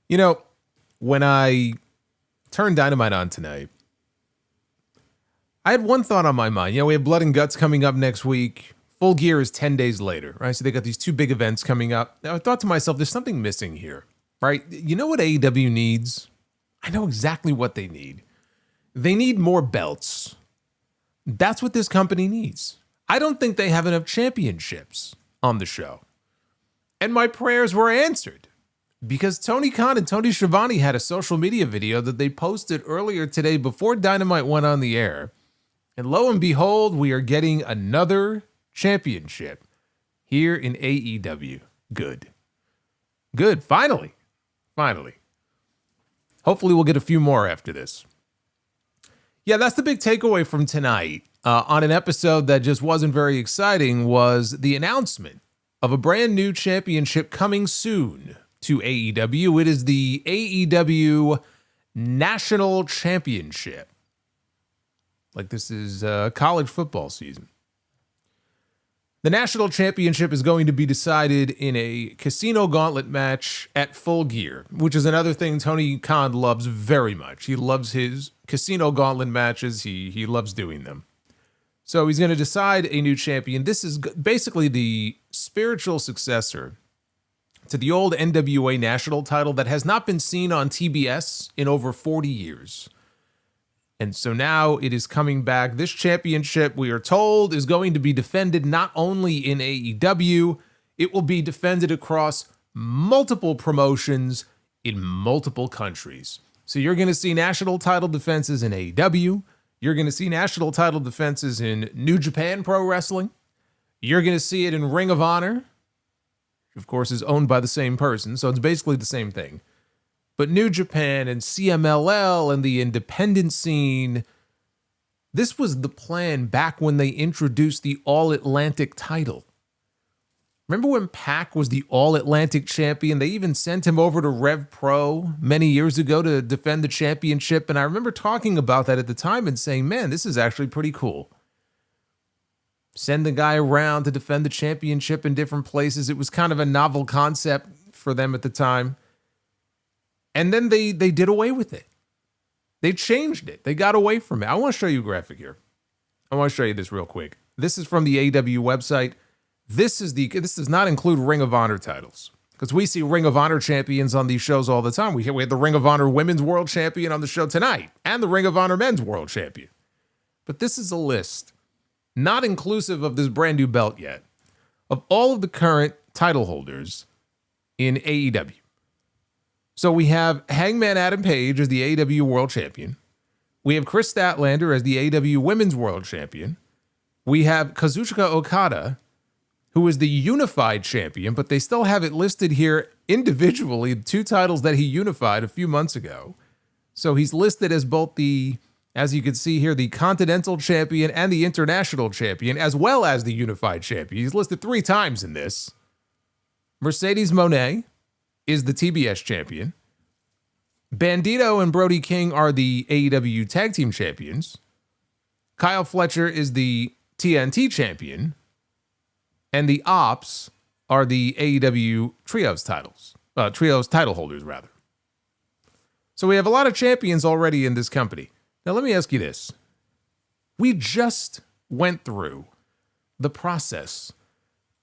You know, when I turned Dynamite on tonight, I had one thought on my mind. You know, we have Blood and Guts coming up next week. Full Gear is 10 days later, right? So they got these two big events coming up. Now, I thought to myself, there's something missing here, right? You know what AEW needs? I know exactly what they need. They need more belts. That's what this company needs. I don't think they have enough championships on the show. And my prayers were answered because Tony Khan and Tony Schiavone had a social media video that they posted earlier today before Dynamite went on the air. And lo and behold, we are getting another championship here in AEW. Good. Good. Finally. Finally. Hopefully we'll get a few more after this. Yeah, that's the big takeaway from tonight. On an episode that just wasn't very exciting was the announcement of a brand new championship coming soon to AEW. It is the AEW National Championship. Like this is college football season. The National Championship is going to be decided in a casino gauntlet match at Full Gear, which is another thing Tony Khan loves very much. He loves his casino gauntlet matches. He loves doing them. So he's going to decide a new champion. This is basically the spiritual successor to the old NWA national title that has not been seen on TBS in over 40 years. And so now it is coming back. This championship, we are told, is going to be defended not only in AEW, it will be defended across multiple promotions in multiple countries. So you're going to see national title defenses in AEW. You're going to see national title defenses in New Japan Pro Wrestling. You're going to see it in Ring of Honor, which of course is owned by the same person, so it's basically the same thing. But New Japan and CMLL and the independent scene, this was the plan back when they introduced the All-Atlantic title. Remember when Pac was the All-Atlantic champion? They even sent him over to Rev Pro many years ago to defend the championship. And I remember talking about that at the time and saying, man, this is actually pretty cool. Send the guy around to defend the championship in different places. It was kind of a novel concept for them at the time. And then they did away with it. They changed it. They got away from it. I want to show you a graphic here. I want to show you this real quick. This is from the AEW website. This does not include Ring of Honor titles because we see Ring of Honor champions on these shows all the time. We had the Ring of Honor Women's World Champion on the show tonight and the Ring of Honor Men's World Champion. But this is a list, not inclusive of this brand new belt yet, of all of the current title holders in AEW. So we have Hangman Adam Page as the AEW World Champion. We have Chris Statlander as the AEW Women's World Champion. We have Kazuchika Okada, who is the unified champion, but they still have it listed here individually, two titles that he unified a few months ago. So he's listed as both the, as you can see here, the Continental Champion and the International Champion, as well as the unified champion. He's listed 3 times in this. Mercedes Moné is the TBS champion. Bandito and Brody King are the AEW Tag Team Champions. Kyle Fletcher is the TNT Champion. And the Ops are the AEW Trios title holders, rather. So we have a lot of champions already in this company. Now, let me ask you this. We just went through the process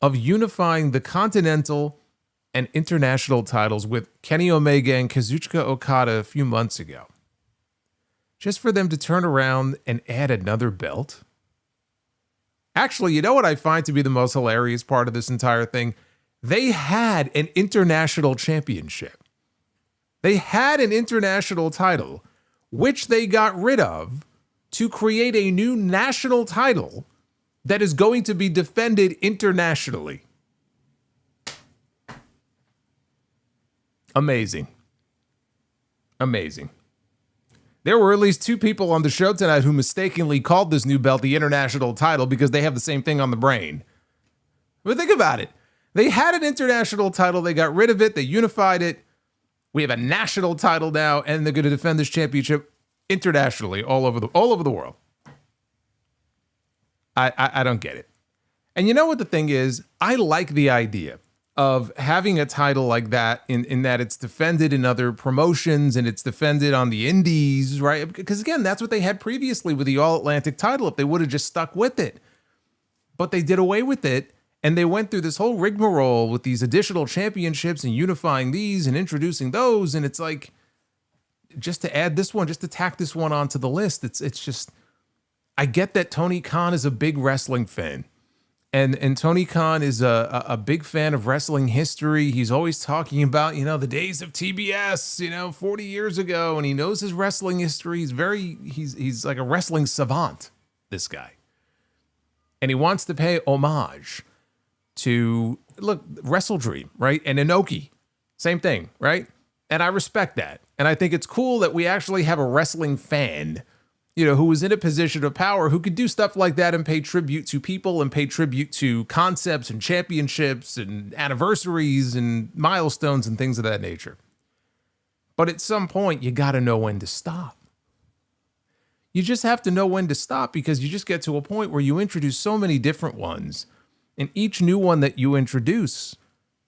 of unifying the Continental and International titles with Kenny Omega and Kazuchika Okada a few months ago. Just for them to turn around and add another belt? Actually, you know what I find to be the most hilarious part of this entire thing? They had an international championship. They had an international title, which they got rid of to create a new national title that is going to be defended internationally. Amazing. Amazing. There were at least 2 people on the show tonight who mistakenly called this new belt the international title because they have the same thing on the brain. But think about it. They had an international title. They got rid of it. They unified it. We have a national title now, and they're going to defend this championship internationally all over the world. I don't get it. And you know what the thing is? I like the idea of having a title like that in that it's defended in other promotions and it's defended on the indies, right? Because again, that's what they had previously with the All Atlantic title if they would have just stuck with it. But they did away with it, and they went through this whole rigmarole with these additional championships and unifying these and introducing those, and it's like, just to add this one, just to tack this one onto the list, it's just, I get that Tony Khan is a big wrestling fan. And Tony Khan is a big fan of wrestling history. He's always talking about, the days of TBS, 40 years ago, and he knows his wrestling history. He's like a wrestling savant, this guy. And he wants to pay homage to, look, Wrestle Dream, right? And Inoki, same thing, right? And I respect that. And I think it's cool that we actually have a wrestling fan who was in a position of power, who could do stuff like that and pay tribute to people and pay tribute to concepts and championships and anniversaries and milestones and things of that nature. But at some point, you got to know when to stop. You just have to know when to stop, because you just get to a point where you introduce so many different ones, and each new one that you introduce,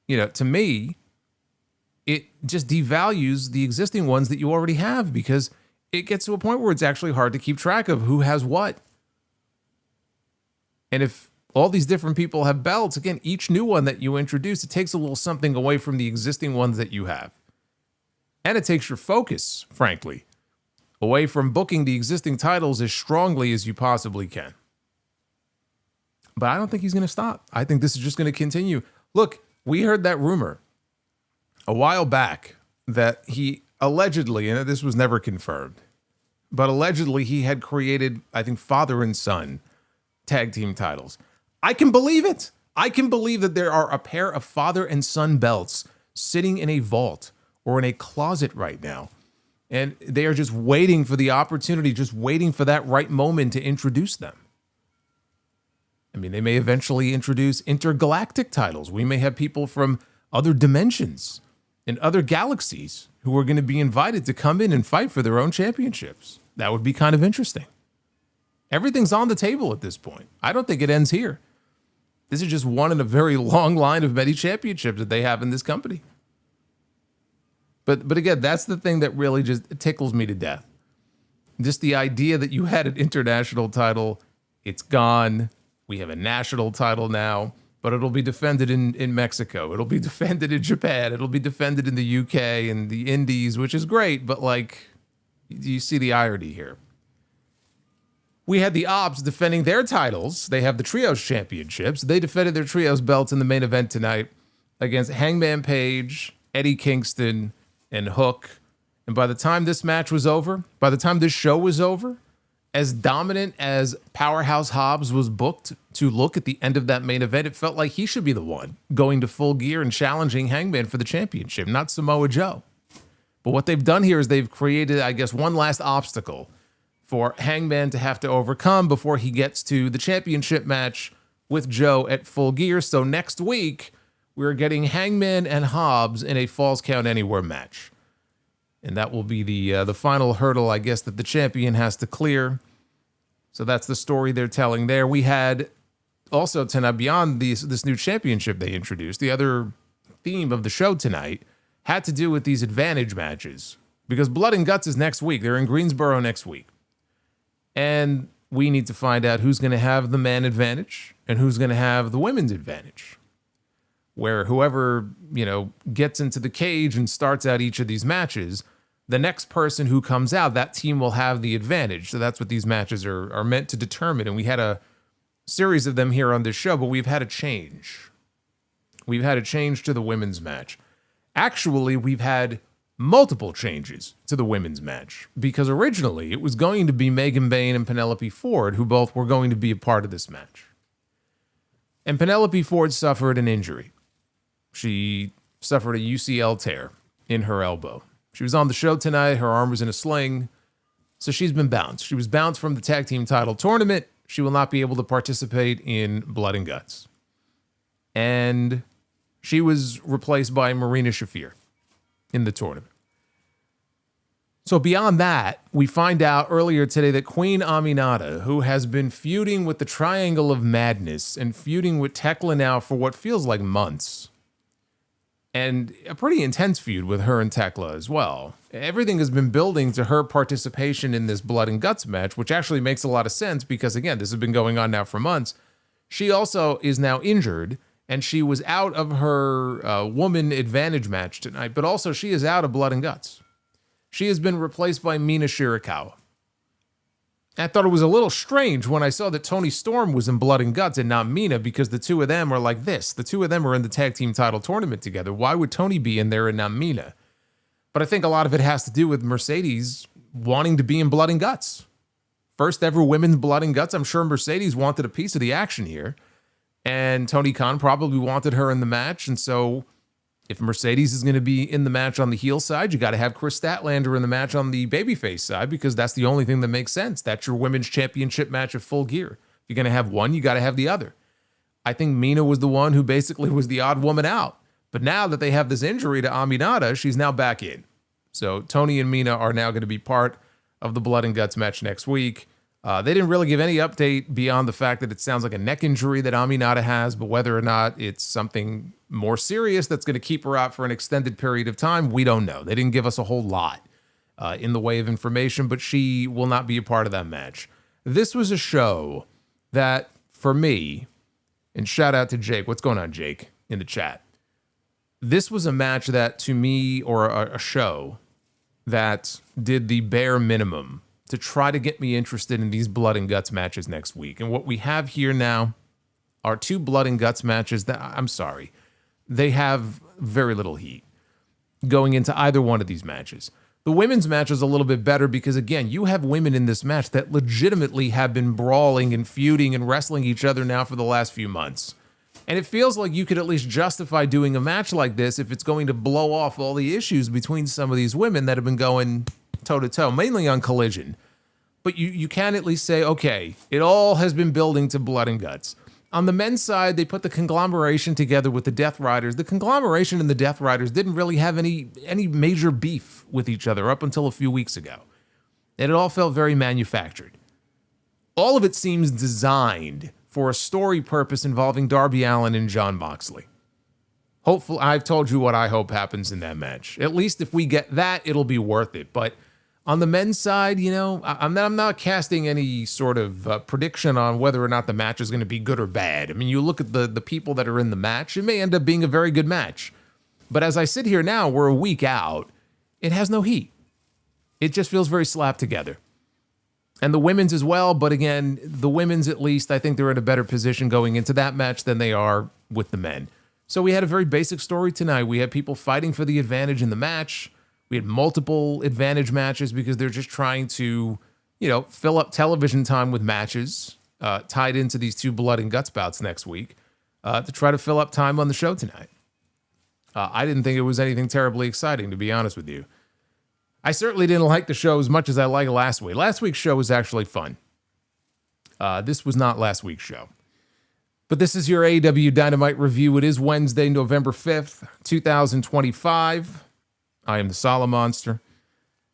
to me, it just devalues the existing ones that you already have, because it gets to a point where it's actually hard to keep track of who has what. And if all these different people have belts, again, each new one that you introduce, it takes a little something away from the existing ones that you have. And it takes your focus, frankly, away from booking the existing titles as strongly as you possibly can. But I don't think he's going to stop. I think this is just going to continue. Look, we heard that rumor a while back that he allegedly, and this was never confirmed, but allegedly he had created, I think, father and son tag team titles. I can believe it. I can believe that there are a pair of father and son belts sitting in a vault or in a closet right now, and they are just waiting for the opportunity, just waiting for that right moment to introduce them. I mean, they may eventually introduce intergalactic titles. We may have people from other dimensions and other galaxies who are going to be invited to come in and fight for their own championships. That would be kind of interesting. Everything's on the table at this point. I don't think it ends here. This is just one in a very long line of many championships that they have in this company. But again, that's the thing that really just tickles me to death. Just the idea that you had an international title, it's gone. We have a national title now, but it'll be defended in Mexico. It'll be defended in Japan. It'll be defended in the UK and the Indies, which is great, but you see the irony here. We had the Ops defending their titles. They have the Trios Championships. They defended their Trios belts in the main event tonight against Hangman Page, Eddie Kingston, and Hook. And by the time this match was over, by the time this show was over, as dominant as Powerhouse Hobbs was booked to look at the end of that main event, it felt like he should be the one going to Full Gear and challenging Hangman for the championship, not Samoa Joe. But what they've done here is they've created, I guess, one last obstacle for Hangman to have to overcome before he gets to the championship match with Joe at Full Gear. So next week, we're getting Hangman and Hobbs in a Falls Count Anywhere match. And that will be the final hurdle, I guess, that the champion has to clear. So that's the story they're telling there. We had also tonight, beyond this new championship they introduced, the other theme of the show tonight had to do with these advantage matches. Because Blood and Guts is next week. They're in Greensboro next week. And we need to find out who's going to have the man advantage and who's going to have the women's advantage. Where whoever, gets into the cage and starts out each of these matches, the next person who comes out, that team will have the advantage. So that's what these matches are meant to determine. And we had a series of them here on this show, but we've had a change. We've had a change to the women's match. Actually, we've had multiple changes to the women's match, because originally it was going to be Megan Bayne and Penelope Ford who both were going to be a part of this match. And Penelope Ford suffered an injury. She suffered a UCL tear in her elbow. She was on the show tonight. Her arm was in a sling. So she's been bounced. She was bounced from the tag team title tournament. She will not be able to participate in Blood and Guts. And she was replaced by Marina Shafir in the tournament. So beyond that, we find out earlier today that Queen Aminata, who has been feuding with the Triangle of Madness and feuding with Tekla now for what feels like months, and a pretty intense feud with her and Tekla as well. Everything has been building to her participation in this blood and guts match, which actually makes a lot of sense because, again, this has been going on now for months. She also is now injured, and she was out of her woman advantage match tonight, but also she is out of blood and guts. She has been replaced by Mina Shirakawa. I thought it was a little strange when I saw that Toni Storm was in blood and guts and not Mina, because the two of them are like this. The two of them are in the tag team title tournament together. Why would Toni be in there and not Mina? But I think a lot of it has to do with Mercedes wanting to be in blood and guts. First ever women's blood and guts. I'm sure Mercedes wanted a piece of the action here. And Tony Khan probably wanted her in the match. And so if Mercedes is going to be in the match on the heel side, you got to have Chris Statlander in the match on the babyface side, because that's the only thing that makes sense. That's your women's championship match of Full Gear. If you're going to have one, you got to have the other. I think Mina was the one who basically was the odd woman out. But now that they have this injury to Aminata, she's now back in. So Tony and Mina are now going to be part of the blood and guts match next week. They didn't really give any update beyond the fact that it sounds like a neck injury that Aminata has, but whether or not it's something more serious that's going to keep her out for an extended period of time, we don't know. They didn't give us a whole lot in the way of information, but she will not be a part of that match. This was a show that, for me, and shout out to Jake. What's going on, Jake, in the chat? This was a match that, to me, or a show that did the bare minimum to try to get me interested in these blood and guts matches next week. And what we have here now are two blood and guts matches that, I'm sorry, they have very little heat going into either one of these matches. The women's match is a little bit better because, again, you have women in this match that legitimately have been brawling and feuding and wrestling each other now for the last few months. And it feels like you could at least justify doing a match like this if it's going to blow off all the issues between some of these women that have been going toe-to-toe, mainly on Collision. But you can at least say, okay, it all has been building to blood and guts. On the men's side, they put the conglomeration together with the Death Riders. The conglomeration and the Death Riders didn't really have any major beef with each other up until a few weeks ago. And it all felt very manufactured. All of it seems designed for a story purpose involving Darby Allin and Jon Moxley. Hopefully, I've told you what I hope happens in that match. At least if we get that, it'll be worth it. But on the men's side, you know, I'm not casting any sort of prediction on whether or not the match is going to be good or bad. I mean, you look at the people that are in the match, it may end up being a very good match. But as I sit here now, we're a week out, it has no heat. It just feels very slapped together. And the women's as well, but again, the women's at least, I think they're in a better position going into that match than they are with the men. So we had a very basic story tonight. We had people fighting for the advantage in the match. We had multiple advantage matches because they're just trying to, you know, fill up television time with matches tied into these two blood and guts bouts next week to try to fill up time on the show tonight. I didn't think it was anything terribly exciting, to be honest with you. I certainly didn't like the show as much as I liked last week. Last week's show was actually fun. This was not last week's show. But this is your AEW Dynamite review. It is Wednesday, November 5th, 2025. I am the Solomonster,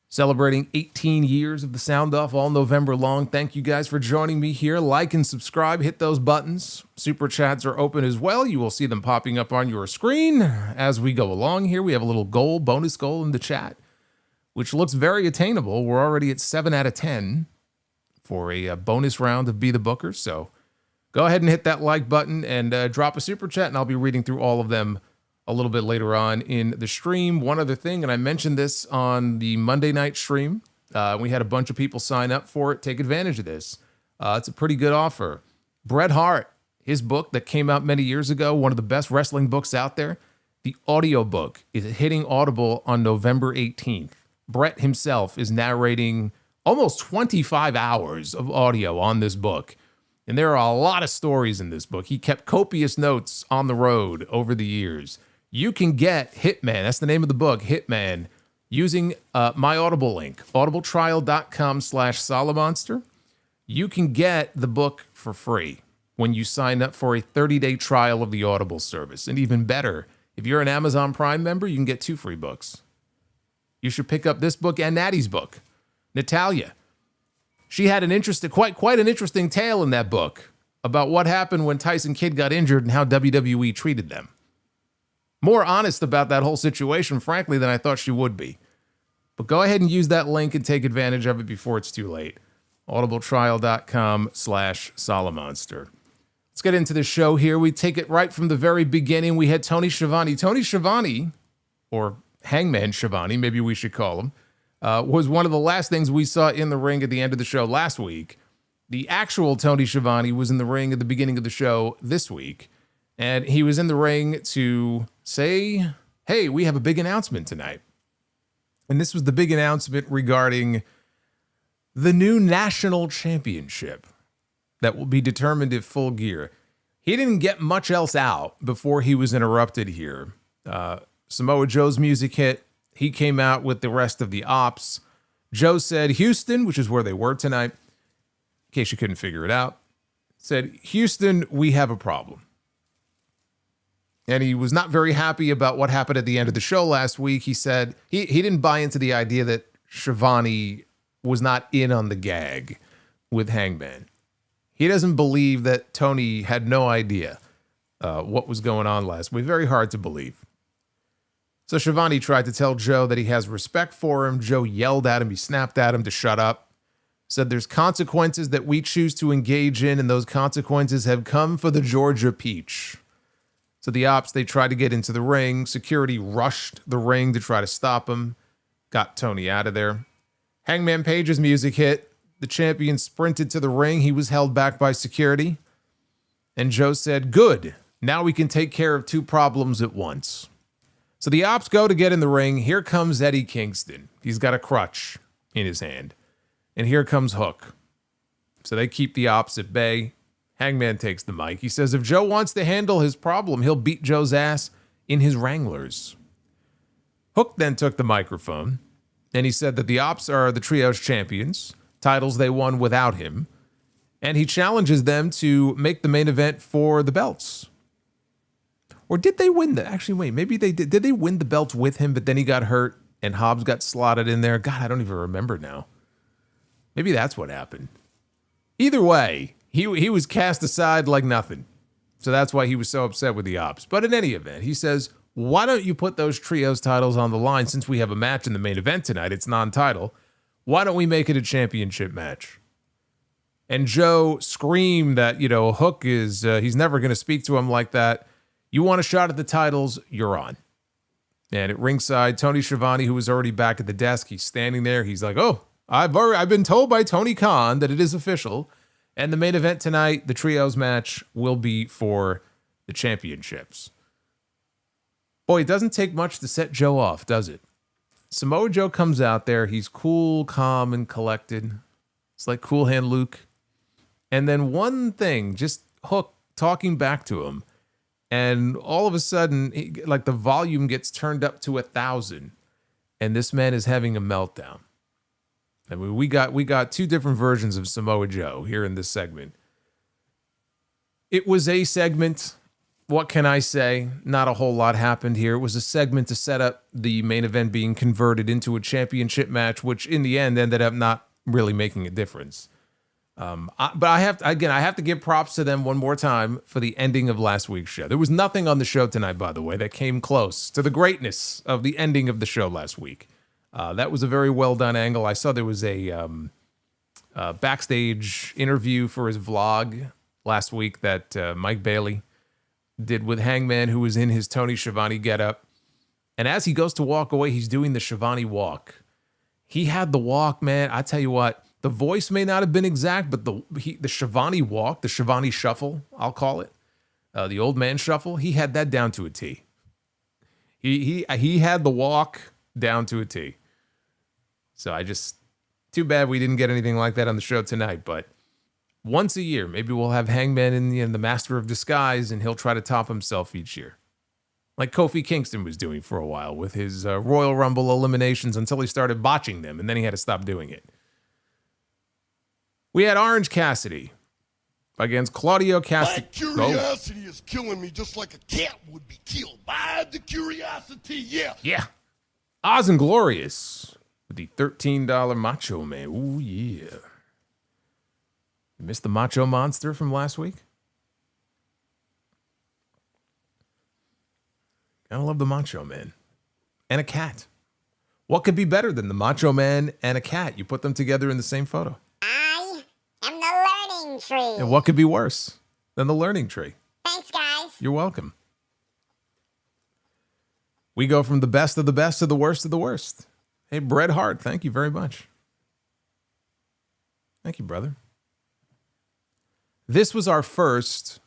celebrating 18 years of the Sound Off all November long. Thank you guys for joining me here. Like and subscribe. Hit those buttons. Super chats are open as well. You will see them popping up on your screen as we go along here. We have a little goal, bonus goal in the chat, which looks very attainable. We're already at 7 out of 10 for a bonus round of Be the Booker. So go ahead and hit that like button and drop a super chat, and I'll be reading through all of them a little bit later on in the stream. One other thing, and I mentioned this on the Monday night stream. We had a bunch of people sign up for it. Take advantage of this. It's a pretty good offer. Bret Hart, his book that came out many years ago, one of the best wrestling books out there, the audiobook is hitting Audible on November 18th. Bret himself is narrating almost 25 hours of audio on this book. And there are a lot of stories in this book. He kept copious notes on the road over the years. You can get Hitman, that's the name of the book, Hitman, using my Audible link, audibletrial.com/Solomonster. You can get the book for free when you sign up for a 30-day trial of the Audible service. And even better, if you're an Amazon Prime member, you can get 2 free books. You should pick up this book and Natty's book, Natalia. She had an interesting, quite an interesting tale in that book about what happened when Tyson Kidd got injured and how WWE treated them. more honest about that whole situation, frankly, than I thought she would be. But go ahead and use that link and take advantage of it before it's too late. audibletrial.com/Solomonster. Let's get into the show here. We take it right from the very beginning. We had Tony Schiavone. Tony Schiavone, or Hangman Schiavone, maybe we should call him, was one of the last things we saw in the ring at the end of the show last week. The actual Tony Schiavone was in the ring at the beginning of the show this week. And he was in the ring to say, hey, we have a big announcement tonight. And this was the big announcement regarding the new national championship that will be determined at Full Gear. He didn't get much else out before he was interrupted here. Samoa Joe's music hit. He came out with the rest of the ops. Joe said, Houston, which is where they were tonight, in case you couldn't figure it out, said, Houston, we have a problem. And he was not very happy about what happened at the end of the show last week. He said he didn't buy into the idea that Schiavone was not in on the gag with Hangman. He doesn't believe that Tony had no idea what was going on last week. Very hard to believe. So Schiavone tried to tell Joe that he has respect for him. Joe yelled at him. He snapped at him to shut up. Said there's consequences that we choose to engage in, and those consequences have come for the Georgia Peach. So the ops, they tried to get into the ring. Security rushed the ring to try to stop him. Got Tony out of there. Hangman Page's music hit. The champion sprinted to the ring. He was held back by security. And Joe said, good. Now we can take care of two problems at once. So the ops go to get in the ring. Here comes Eddie Kingston. He's got a crutch in his hand. And here comes Hook. So they keep the ops at bay. Hangman takes the mic. He says if Joe wants to handle his problem, he'll beat Joe's ass in his Wranglers. Hook then took the microphone. And he said that the ops are the trios champions. Titles they won without him. And he challenges them to make the main event for the belts. Or did they win the... Actually, wait, maybe they did. Did they win the belts with him, but then he got hurt and Hobbs got slotted in there? God, I don't even remember now. Maybe that's what happened. Either way, he was cast aside like nothing. So that's why he was so upset with the ops. But in any event, he says, why don't you put those trios titles on the line since we have a match in the main event tonight? It's non-title. Why don't we make it a championship match? And Joe screamed that, Hook is, he's never going to speak to him like that. You want a shot at the titles, you're on. And at ringside, Tony Schiavone, who was already back at the desk, he's standing there. He's like, oh, I've been told by Tony Khan that it is official. And the main event tonight, the trios match, will be for the championships. Boy, it doesn't take much to set Joe off, does it? Samoa Joe comes out there. He's cool, calm, and collected. It's like Cool Hand Luke. And then one thing, just Hook talking back to him. And all of a sudden, like the volume gets turned up to 1,000. And this man is having a meltdown. I mean, we got two different versions of Samoa Joe here in this segment. It was a segment. What can I say? Not a whole lot happened here. It was a segment to set up the main event being converted into a championship match, which in the end ended up not really making a difference. But I have to give props to them one more time for the ending of last week's show. There was nothing on the show tonight, by the way, that came close to the greatness of the ending of the show last week. That was a very well done angle. I saw there was a backstage interview for his vlog last week that Mike Bailey did with Hangman, who was in his Tony Schiavone getup. And as he goes to walk away, he's doing the Schiavone walk. He had the walk, man. I tell you what, the voice may not have been exact, but the Schiavone walk, the Schiavone shuffle, I'll call it, the old man shuffle, he had that down to a T. He had the walk down to a T. So too bad we didn't get anything like that on the show tonight, but once a year, maybe we'll have Hangman in the Master of Disguise, and he'll try to top himself each year. Like Kofi Kingston was doing for a while with his Royal Rumble eliminations until he started botching them, and then he had to stop doing it. We had Orange Cassidy against Claudio Castagnoli. My curiosity is killing me just like a cat would be killed by the curiosity, yeah. Yeah. Oz and Glorious with the $13 Macho Man. Ooh, yeah. You missed the Macho Monster from last week? Gotta love the Macho Man. And a cat. What could be better than the Macho Man and a cat? You put them together in the same photo. I am the learning tree. And what could be worse than the learning tree? Thanks, guys. You're welcome. We go from the best of the best to the worst of the worst. Hey, Bret Hart, thank you very much. Thank you, brother. This was our first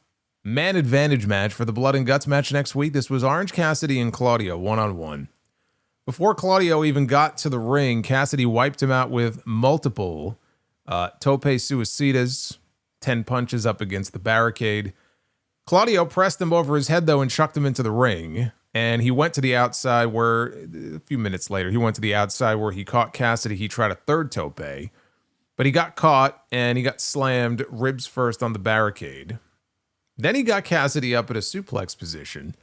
man advantage match for the Blood and Guts match next week. This was Orange Cassidy and Claudio one-on-one. Before Claudio even got to the ring, Cassidy wiped him out with multiple tope suicidas, 10 punches up against the barricade. Claudio pressed him over his head, though, and chucked him into the ring. And he went to the outside where, a few minutes later, he went to the outside where he caught Cassidy. He tried a third tope, but he got caught and he got slammed ribs first on the barricade. Then he got Cassidy up at a suplex position,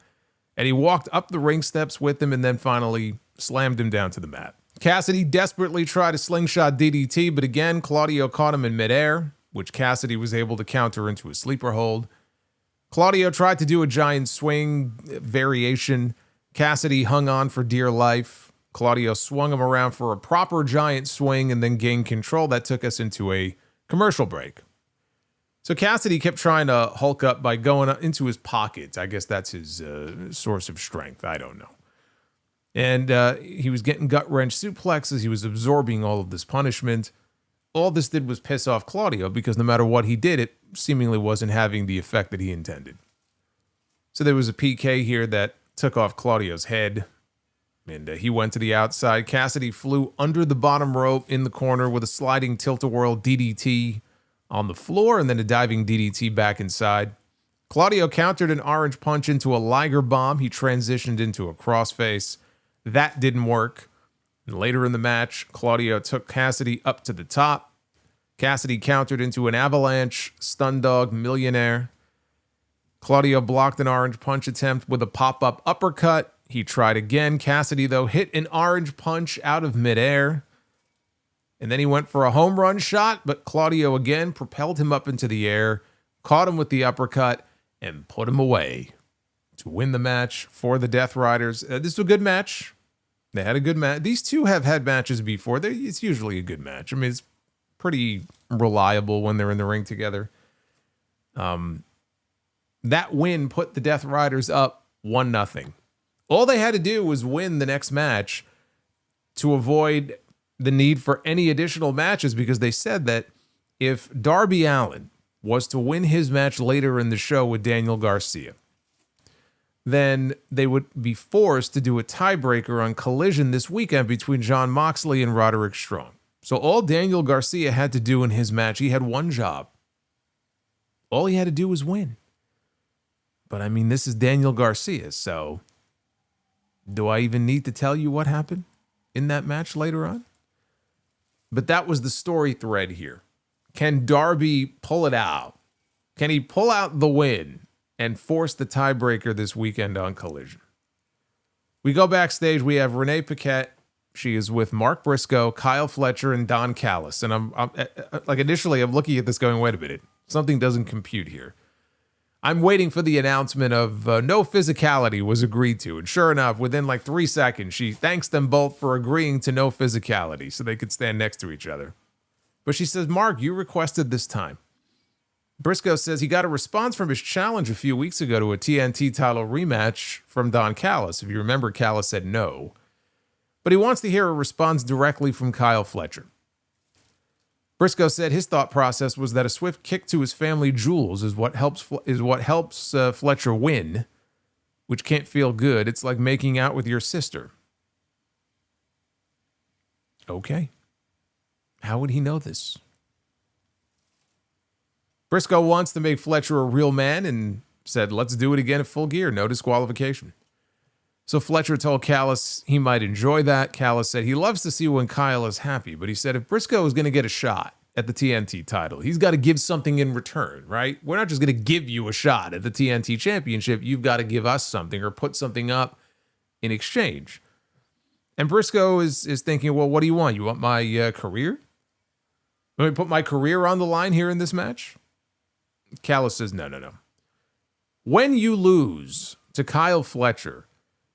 and he walked up the ring steps with him and then finally slammed him down to the mat. Cassidy desperately tried a slingshot DDT, but again, Claudio caught him in midair, which Cassidy was able to counter into a sleeper hold. Claudio tried to do a giant swing variation. Cassidy hung on for dear life. Claudio swung him around for a proper giant swing and then gained control. That took us into a commercial break. So Cassidy kept trying to hulk up by going into his pockets. I guess that's his source of strength. I don't know. And he was getting gut-wrench suplexes. He was absorbing all of this punishment. All this did was piss off Claudio because no matter what he did, it seemingly wasn't having the effect that he intended. So there was a PK here that took off Claudio's head, and he went to the outside. Cassidy flew under the bottom rope in the corner with a sliding tilt-a-whirl DDT on the floor and then a diving DDT back inside. Claudio countered an orange punch into a Liger bomb. He transitioned into a crossface. That didn't work. And later in the match, Claudio took Cassidy up to the top. Cassidy countered into an avalanche stun dog millionaire. Claudio blocked an orange punch attempt with a pop-up uppercut. He tried again. Cassidy, though, hit an orange punch out of midair. And then he went for a home run shot, but Claudio again propelled him up into the air, caught him with the uppercut, and put him away to win the match for the Death Riders. This was a good match. They had a good match. These two have had matches before. It's usually a good match. I mean, it's pretty reliable when they're in the ring together. That win put the Death Riders up 1-0. All they had to do was win the next match to avoid the need for any additional matches, because they said that if Darby Allin was to win his match later in the show with Daniel Garcia, then they would be forced to do a tiebreaker on Collision this weekend between Jon Moxley and Roderick Strong. So all Daniel Garcia had to do in his match, he had one job. All he had to do was win. But I mean, this is Daniel Garcia, so do I even need to tell you what happened in that match later on? But that was the story thread here. Can Darby pull it out? Can he pull out the win and force the tiebreaker this weekend on Collision? We go backstage. We have Renee Paquette. She is with Mark Briscoe, Kyle Fletcher, and Don Callis. And I'm like, initially, I'm looking at this going, wait a minute. Something doesn't compute here. I'm waiting for the announcement of no physicality was agreed to. And sure enough, within like 3 seconds, she thanks them both for agreeing to no physicality so they could stand next to each other. But she says, Mark, you requested this time. Briscoe says he got a response from his challenge a few weeks ago to a TNT title rematch from Don Callis. If you remember, Callis said no. But he wants to hear a response directly from Kyle Fletcher. Briscoe said his thought process was that a swift kick to his family jewels is what helps Fletcher win, which can't feel good. It's like making out with your sister. Okay. How would he know this? Briscoe wants to make Fletcher a real man and said, let's do it again at Full Gear. No disqualification. So Fletcher told Callis he might enjoy that. Callis said he loves to see when Kyle is happy, but he said if Briscoe is going to get a shot at the TNT title, he's got to give something in return, right? We're not just going to give you a shot at the TNT championship. You've got to give us something or put something up in exchange. And Briscoe is thinking, well, what do you want? You want my career? Let me put my career on the line here in this match? Callis says, no. When you lose to Kyle Fletcher,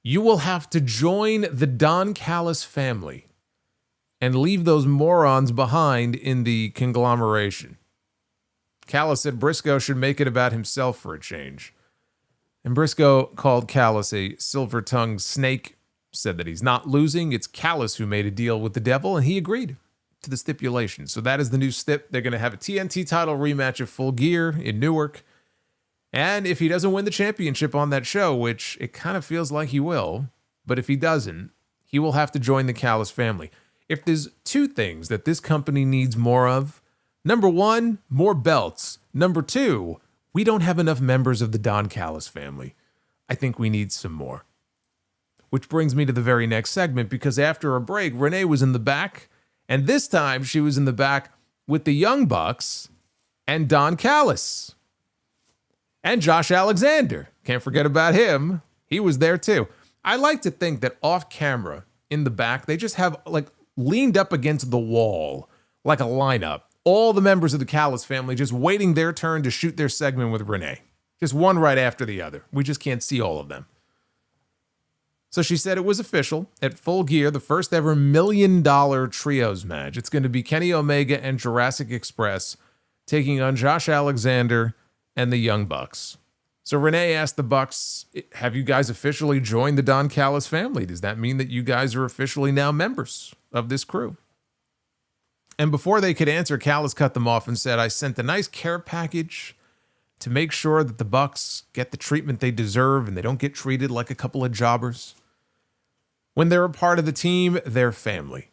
You will have to join the Don Callis family and leave those morons behind in the conglomeration. Callis said Briscoe should make it about himself for a change. And Briscoe called Callis a silver-tongued snake, said that he's not losing. It's Callis who made a deal with the devil, and he agreed to the stipulation. So that is the new stip. They're going to have a TNT title rematch of Full Gear in Newark. And if he doesn't win the championship on that show, which it kind of feels like he will, but if he doesn't, he will have to join the Callis family. If there's two things that this company needs more of, number one, more belts. Number two, we don't have enough members of the Don Callis family. I think we need some more. Which brings me to the very next segment, because after a break, Renee was in the back, and this time she was in the back with the Young Bucks and Don Callis. And Josh Alexander. Can't forget about him. He was there too. I like to think that off camera, in the back, they just have like leaned up against the wall, like a lineup. All the members of the Callis family just waiting their turn to shoot their segment with Renee. Just one right after the other. We just can't see all of them. So she said it was official. At Full Gear, the first ever $1 million trios match. It's going to be Kenny Omega and Jurassic Express taking on Josh Alexander and the Young Bucks. So Renee asked the Bucks, have you guys officially joined the Don Callis family? Does that mean that you guys are officially now members of this crew? And before they could answer, Callis cut them off and said, I sent a nice care package to make sure that the Bucks get the treatment they deserve and they don't get treated like a couple of jobbers. When they're a part of the team, they're family.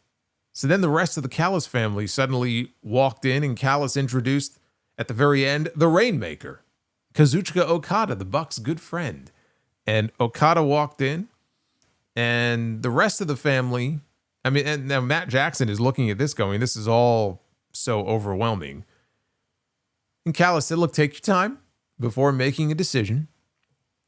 So then the rest of the Callis family suddenly walked in, and Callis introduced, at the very end, the Rainmaker, Kazuchika Okada, the Bucks' good friend. And Okada walked in, and the rest of the family, and now Matt Jackson is looking at this going, this is all so overwhelming. And Callis said, look, take your time before making a decision.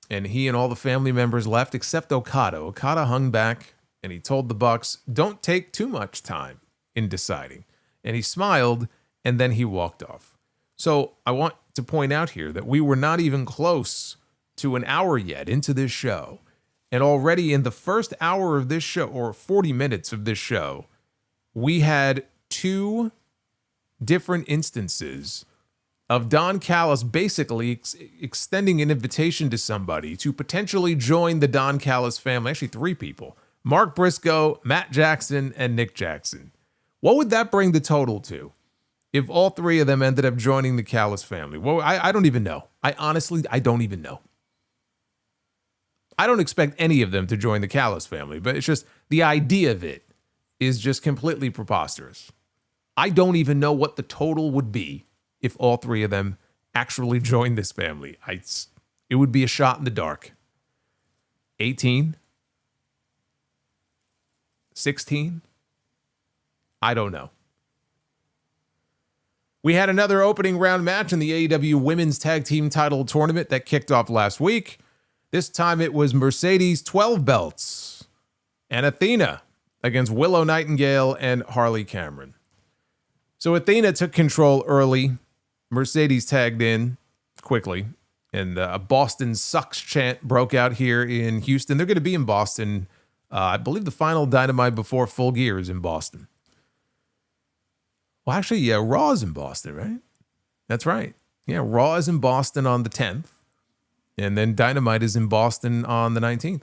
And he and all the family members left except Okada. Okada hung back, and he told the Bucks, don't take too much time in deciding. And he smiled, and then he walked off. So I want to point out here that we were not even close to an hour yet into this show. And already in the first hour of this show, or 40 minutes of this show, we had two different instances of Don Callis basically extending an invitation to somebody to potentially join the Don Callis family. Actually, three people. Mark Briscoe, Matt Jackson, and Nick Jackson. What would that bring the total to if all three of them ended up joining the Callis family? Well, I don't even know. I don't even know. I don't expect any of them to join the Callis family, but it's just the idea of it is just completely preposterous. I don't even know what the total would be if all three of them actually joined this family. It would be a shot in the dark. 18? 16? I don't know. We had another opening round match in the AEW Women's Tag Team Title Tournament that kicked off last week. This time it was Mercedes 12 belts and Athena against Willow Nightingale and Harley Cameron. So Athena took control early. Mercedes tagged in quickly, and a Boston sucks chant broke out here in Houston. They're going to be in Boston. I believe the final Dynamite before Full Gear is in Boston. Well, actually, yeah, Raw is in Boston, right? That's right. Yeah, Raw is in Boston on the 10th, and then Dynamite is in Boston on the 19th.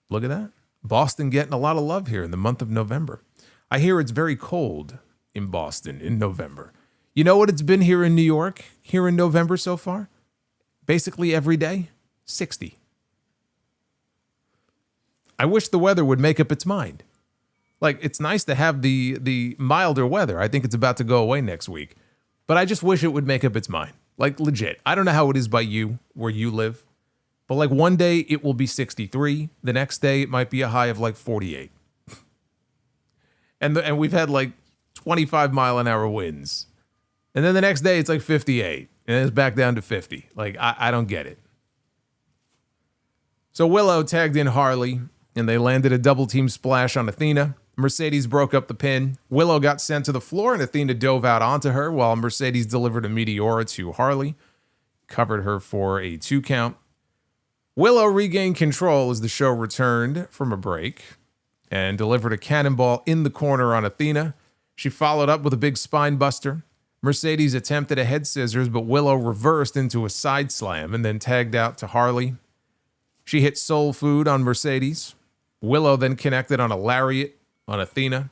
Look at that. Boston getting a lot of love here in the month of November. I hear it's very cold in Boston in November. You know what it's been here in New York, here in November so far? Basically every day, 60. I wish the weather would make up its mind. Like, it's nice to have the milder weather. I think it's about to go away next week. But I just wish it would make up its mind. Like, legit. I don't know how it is by you, where you live. But, like, one day it will be 63. The next day it might be a high of, like, 48. And we've had, like, 25-mile-an-hour winds. And then the next day it's, like, 58. And it's back down to 50. Like, I don't get it. So Willow tagged in Harley, and they landed a double-team splash on Athena. Mercedes broke up the pin. Willow got sent to the floor, and Athena dove out onto her while Mercedes delivered a Meteora to Harley. Covered her for a 2 count. Willow regained control as the show returned from a break and delivered a cannonball in the corner on Athena. She followed up with a big spine buster. Mercedes attempted a head scissors, but Willow reversed into a side slam and then tagged out to Harley. She hit soul food on Mercedes. Willow then connected on a lariat on Athena.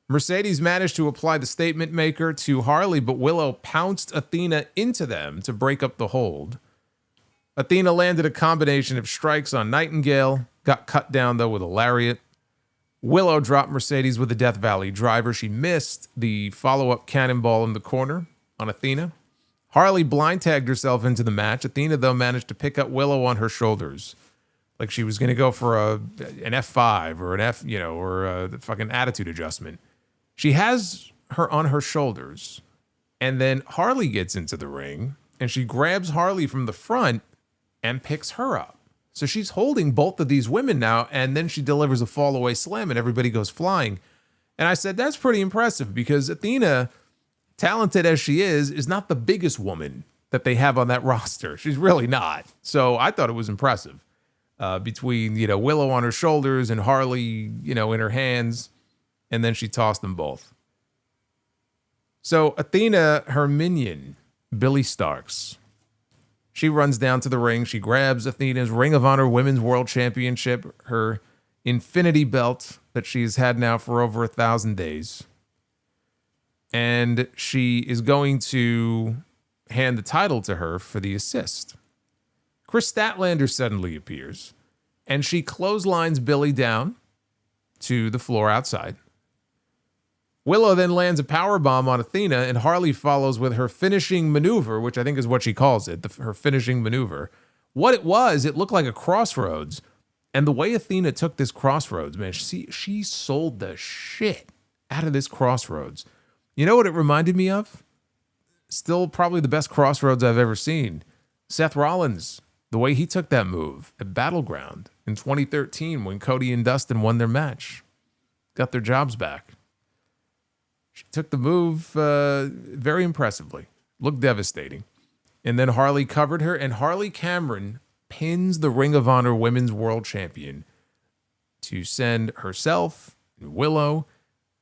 Mercedes managed to apply the statement maker to Harley, but Willow pounced Athena into them to break up the hold. Athena landed a combination of strikes on Nightingale, got cut down though with a lariat. Willow dropped Mercedes with a Death Valley driver. She missed the follow-up cannonball in the corner on Athena. Harley blind tagged herself into the match. Athena, though, managed to pick up Willow on her shoulders. Like she was going to go for an F5 or an F, or a fucking attitude adjustment. She has her on her shoulders. And then Harley gets into the ring and she grabs Harley from the front and picks her up. So she's holding both of these women now, and then she delivers a fall-away slam, and everybody goes flying. And I said, that's pretty impressive, because Athena, talented as she is not the biggest woman that they have on that roster. She's really not. So I thought it was impressive. Between, Willow on her shoulders and Harley, in her hands, and then she tossed them both. So Athena, her minion, Billy Starks, she runs down to the ring. She grabs Athena's Ring of Honor Women's World Championship, her Infinity Belt that she's had now for over 1,000 days. And she is going to hand the title to her for the assist. Chris Statlander suddenly appears, and she clotheslines Billy down to the floor outside. Willow then lands a powerbomb on Athena, and Harley follows with her finishing maneuver, which I think is what she calls it, her finishing maneuver. What it was, it looked like a crossroads. And the way Athena took this crossroads, man, she sold the shit out of this crossroads. You know what it reminded me of? Still probably the best crossroads I've ever seen. Seth Rollins, the way he took that move at Battleground in 2013 when Cody and Dustin won their match. Got their jobs back. She took the move very impressively. Looked devastating. And then Harley covered her, and Harley Cameron pins the Ring of Honor Women's World Champion to send herself and Willow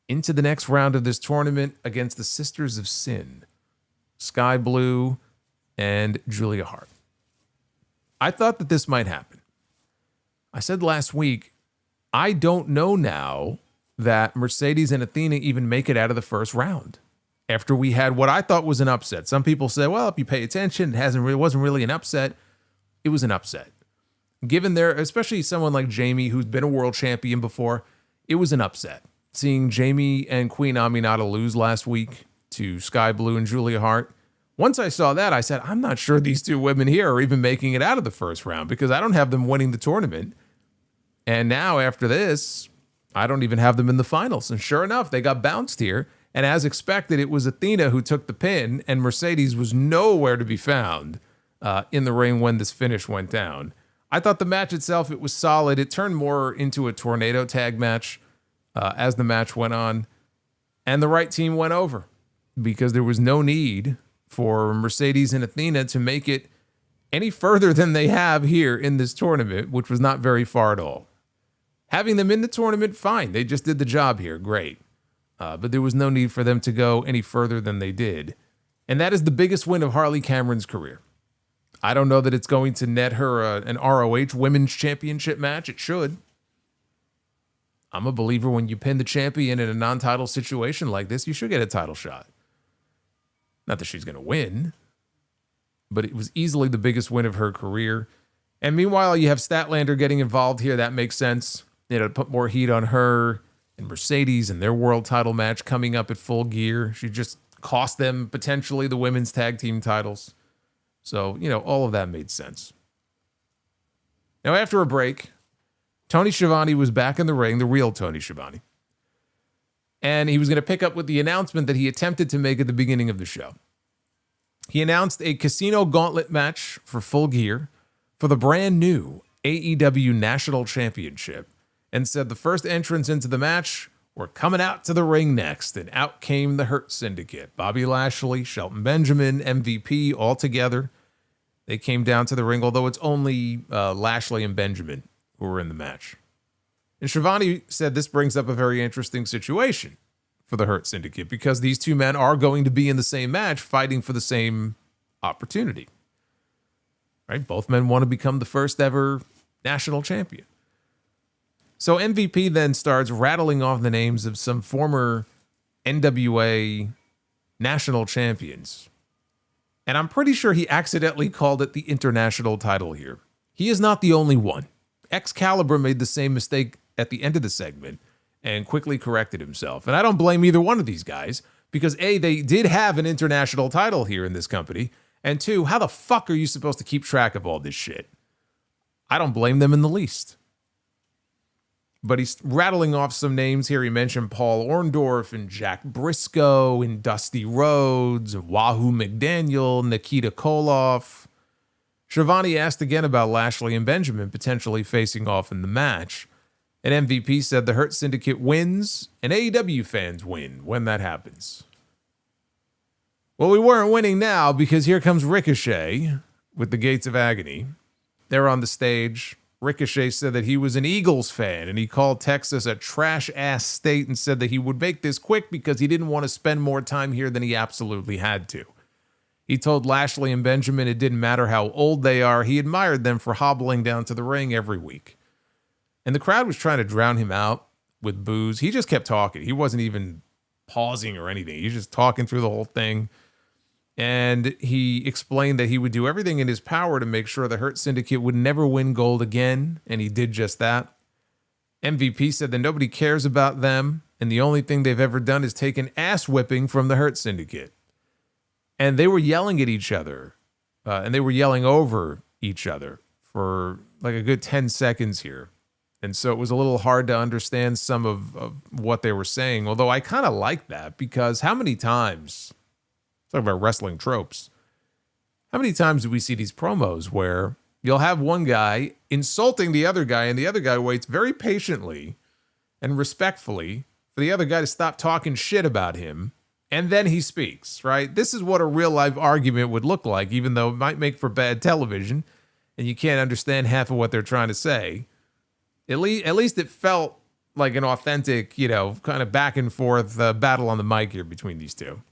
into the next round of this tournament against the Sisters of Sin, Sky Blue and Julia Hart. I thought that this might happen. I said last week, I don't know now that Mercedes and Athena even make it out of the first round after we had what I thought was an upset. Some people say, well, if you pay attention, it wasn't really an upset. It was an upset. Given especially someone like Jamie, who's been a world champion before, it was an upset. Seeing Jamie and Queen Aminata lose last week to Sky Blue and Julia Hart. Once I saw that, I said, I'm not sure these two women here are even making it out of the first round because I don't have them winning the tournament. And now after this, I don't even have them in the finals. And sure enough, they got bounced here. And as expected, it was Athena who took the pin, and Mercedes was nowhere to be found in the ring when this finish went down. I thought the match itself, it was solid. It turned more into a tornado tag match as the match went on. And the right team went over because there was no need for Mercedes and Athena to make it any further than they have here in this tournament, which was not very far at all. Having them in the tournament, fine. They just did the job here. Great. But there was no need for them to go any further than they did. And that is the biggest win of Harley Cameron's career. I don't know that it's going to net her an ROH Women's Championship match. It should. I'm a believer when you pin the champion in a non-title situation like this, you should get a title shot. Not that she's going to win, but it was easily the biggest win of her career. And meanwhile, you have Statlander getting involved here. That makes sense. To put more heat on her and Mercedes and their world title match coming up at Full Gear. She just cost them potentially the women's tag team titles. So, all of that made sense. Now, after a break, Tony Schiavone was back in the ring, the real Tony Schiavone. And he was going to pick up with the announcement that he attempted to make at the beginning of the show. He announced a Casino Gauntlet match for Full Gear for the brand new AEW National Championship, and said the first entrants into the match were coming out to the ring next, and out came the Hurt Syndicate. Bobby Lashley, Shelton Benjamin, MVP, all together. They came down to the ring, although it's only Lashley and Benjamin who were in the match. And Shivani said this brings up a very interesting situation for the Hurt Syndicate because these two men are going to be in the same match fighting for the same opportunity. Right? Both men want to become the first ever national champion. So MVP then starts rattling off the names of some former NWA national champions. And I'm pretty sure he accidentally called it the international title here. He is not the only one. Excalibur made the same mistake at the end of the segment and quickly corrected himself. And I don't blame either one of these guys because A, they did have an international title here in this company. And two, how the fuck are you supposed to keep track of all this shit? I don't blame them in the least. But he's rattling off some names here. He mentioned Paul Orndorff and Jack Briscoe and Dusty Rhodes, Wahoo McDaniel, Nikita Koloff. Shivani asked again about Lashley and Benjamin potentially facing off in the match. And MVP said the Hurt Syndicate wins and AEW fans win when that happens. Well, we weren't winning now because here comes Ricochet with the Gates of Agony. They're on the stage. Ricochet said that he was an Eagles fan and he called Texas a trash-ass state and said that he would make this quick because he didn't want to spend more time here than he absolutely had to. He told Lashley and Benjamin it didn't matter how old they are. He admired them for hobbling down to the ring every week. And the crowd was trying to drown him out with boos. He just kept talking. He wasn't even pausing or anything. He was just talking through the whole thing. And he explained that he would do everything in his power to make sure the Hurt Syndicate would never win gold again. And he did just that. MVP said that nobody cares about them. And the only thing they've ever done is take an ass whipping from the Hurt Syndicate. And they were yelling at each other. And they were yelling over each other for like a good 10 seconds here. And so it was a little hard to understand some of what they were saying. Although I kind of like that because how many times... Talk about wrestling tropes. How many times do we see these promos where you'll have one guy insulting the other guy and the other guy waits very patiently and respectfully for the other guy to stop talking shit about him and then he speaks, right? This is what a real life argument would look like, even though it might make for bad television and you can't understand half of what they're trying to say. At least it felt like an authentic, kind of back and forth battle on the mic here between these two.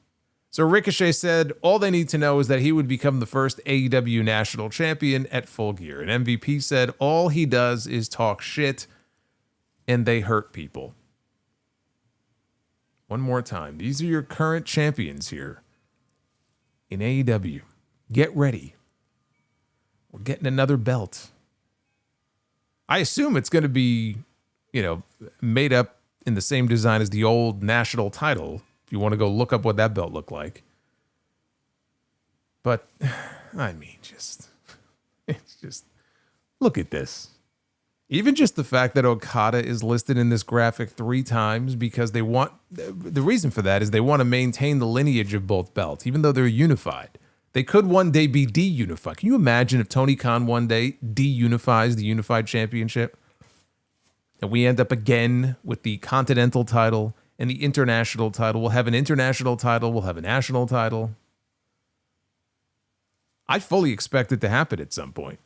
So Ricochet said all they need to know is that he would become the first AEW national champion at Full Gear. And MVP said all he does is talk shit and they hurt people. One more time. These are your current champions here in AEW. Get ready. We're getting another belt. I assume it's going to be, made up in the same design as the old national title. If you want to go look up what that belt looked like. But, I mean, look at this. Even just the fact that Okada is listed in this graphic 3 times because the reason for that is they want to maintain the lineage of both belts, even though they're unified. They could one day be de-unified. Can you imagine if Tony Khan one day de-unifies the Unified Championship? And we end up again with the Continental title and the international title. We'll have an international title. We'll have a national title. I fully expect it to happen at some point.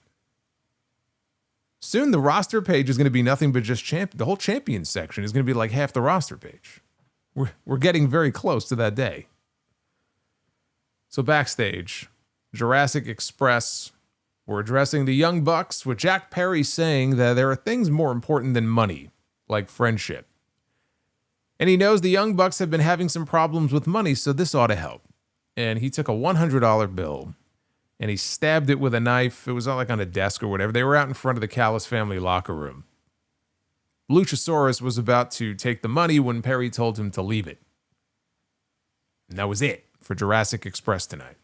Soon the roster page is going to be nothing but just the whole champions section is going to be like half the roster page. We're getting very close to that day. So backstage, Jurassic Express were addressing the Young Bucks with Jack Perry saying that there are things more important than money, like friendship. And he knows the Young Bucks have been having some problems with money, so this ought to help. And he took a $100 bill and he stabbed it with a knife. It was not like on a desk or whatever. They were out in front of the Callis family locker room. Luchasaurus was about to take the money when Perry told him to leave it. And that was it for Jurassic Express tonight.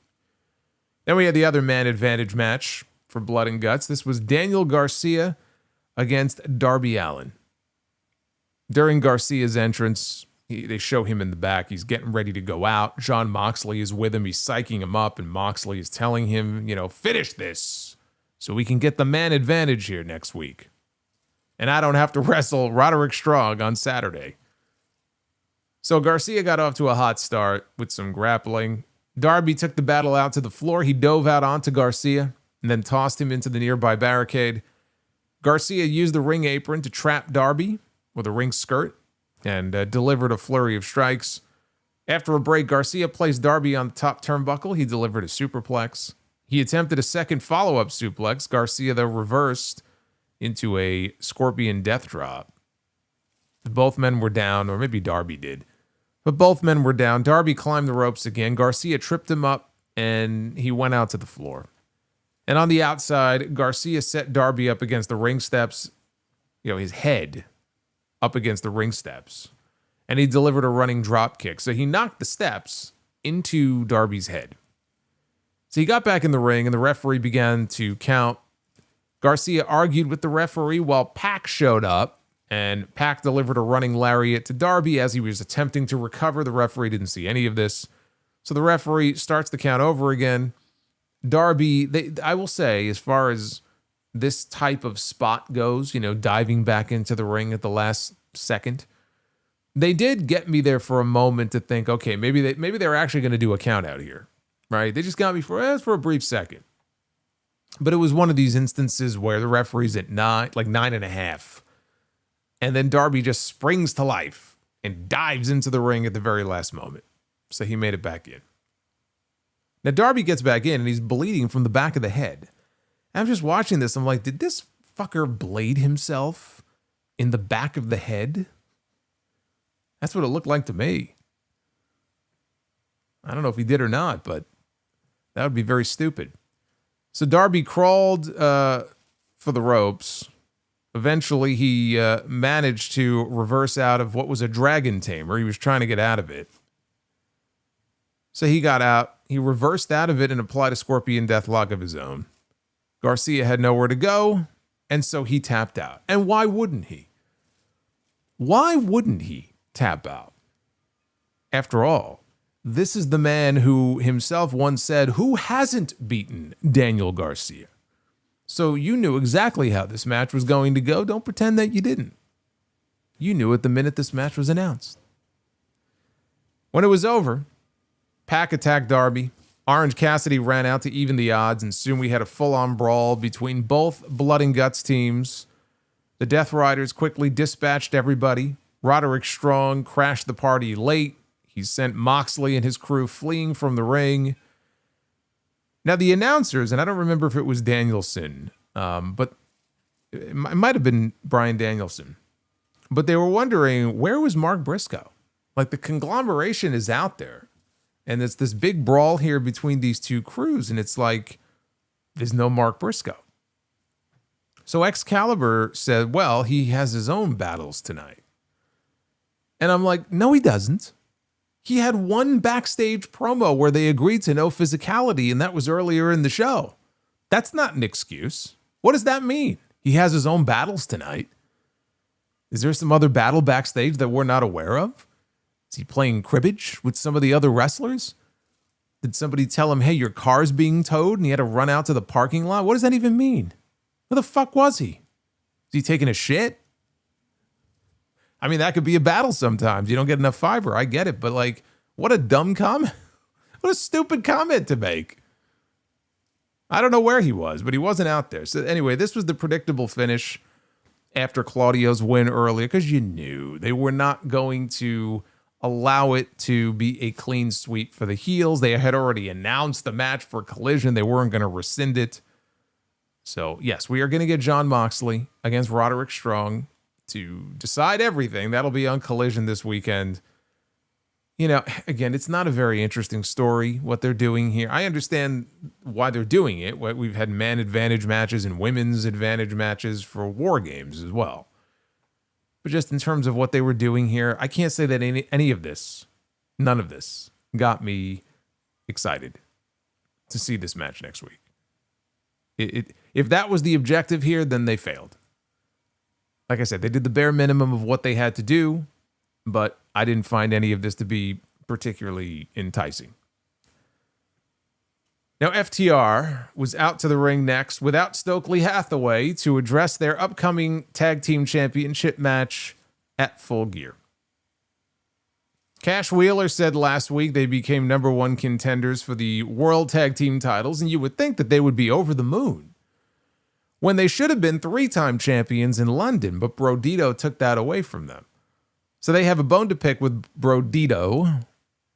Then we had the other man advantage match for Blood and Guts. This was Daniel Garcia against Darby Allin. During Garcia's entrance, they show him in the back. He's getting ready to go out. Jon Moxley is with him. He's psyching him up, and Moxley is telling him, finish this so we can get the man advantage here next week. And I don't have to wrestle Roderick Strong on Saturday. So Garcia got off to a hot start with some grappling. Darby took the battle out to the floor. He dove out onto Garcia. and then tossed him into the nearby barricade. Garcia used the ring apron to trap Darby with a ring skirt and delivered a flurry of strikes. After a break, Garcia placed Darby on the top turnbuckle. He delivered a superplex. He attempted a second follow-up suplex. Garcia, though, reversed into a scorpion death drop. Both men were down, or maybe Darby did. But both men were down. Darby climbed the ropes again. Garcia tripped him up, and he went out to the floor. And on the outside, Garcia set Darby up against the ring steps, his head up against the ring steps. And he delivered a running drop kick. So he knocked the steps into Darby's head. So he got back in the ring, and the referee began to count. Garcia argued with the referee while Pac showed up, and Pac delivered a running lariat to Darby as he was attempting to recover. The referee didn't see any of this. So the referee starts the count over again. Darby, I will say, as far as this type of spot goes, diving back into the ring at the last second, they did get me there for a moment to think, okay, maybe they're actually going to do a count out here, right? They just got me for a brief second. But it was one of these instances where the referee's at 9.5. And then Darby just springs to life and dives into the ring at the very last moment. So he made it back in. Now, Darby gets back in, and he's bleeding from the back of the head. And I'm just watching this. I'm like, did this fucker blade himself in the back of the head? That's what it looked like to me. I don't know if he did or not, but that would be very stupid. So Darby crawled for the ropes. Eventually, he managed to reverse out of what was a dragon tamer. He was trying to get out of it. So he got out. He reversed out of it and applied a scorpion deathlock of his own. Garcia had nowhere to go, and so he tapped out. And why wouldn't he? Why wouldn't he tap out? After all, this is the man who himself once said, who hasn't beaten Daniel Garcia? So you knew exactly how this match was going to go. Don't pretend that you didn't. You knew it the minute this match was announced. When it was over, Pac attacked Darby. Orange Cassidy ran out to even the odds, and soon we had a full-on brawl between both Blood and Guts teams. The Death Riders quickly dispatched everybody. Roderick Strong crashed the party late. He sent Moxley and his crew fleeing from the ring. Now, the announcers, and I don't remember if it was Danielson, but it might have been Bryan Danielson, but they were wondering, where was Mark Briscoe? Like, the conglomeration is out there. And it's this big brawl here between these two crews. And it's like, there's no Mark Briscoe. So Excalibur said, well, he has his own battles tonight. And I'm like, no, he doesn't. He had one backstage promo where they agreed to no physicality, and that was earlier in the show. That's not an excuse. What does that mean? He has his own battles tonight. Is there some other battle backstage that we're not aware of? Is he playing cribbage with some of the other wrestlers? Did somebody tell him, hey, your car's being towed, and he had to run out to the parking lot? What does that even mean? Where the fuck was he? Is he taking a shit? I mean, that could be a battle sometimes. You don't get enough fiber. I get it. But, like, what a dumb comment. What a stupid comment to make. I don't know where he was, but he wasn't out there. So, anyway, this was the predictable finish after Claudio's win earlier, because you knew they were not going to allow it to be a clean sweep for the heels. They had already announced the match for Collision. They weren't going to rescind it. So, yes, we are going to get Jon Moxley against Roderick Strong to decide everything. That'll be on Collision this weekend. You know, again, it's not a very interesting story, what they're doing here. I understand why they're doing it. We've had man advantage matches and women's advantage matches for War Games as well. But just in terms of what they were doing here, I can't say that any of this, none of this, got me excited to see this match next week. If that was the objective here, then they failed. Like I said, they did the bare minimum of what they had to do, but I didn't find any of this to be particularly enticing. Now, FTR was out to the ring next without Stokely Hathaway to address their upcoming Tag Team Championship match at Full Gear. Cash Wheeler said last week they became number one contenders for the World Tag Team titles, and you would think that they would be over the moon when they should have been three-time champions in London, but Brodito took that away from them. So they have a bone to pick with Brodito,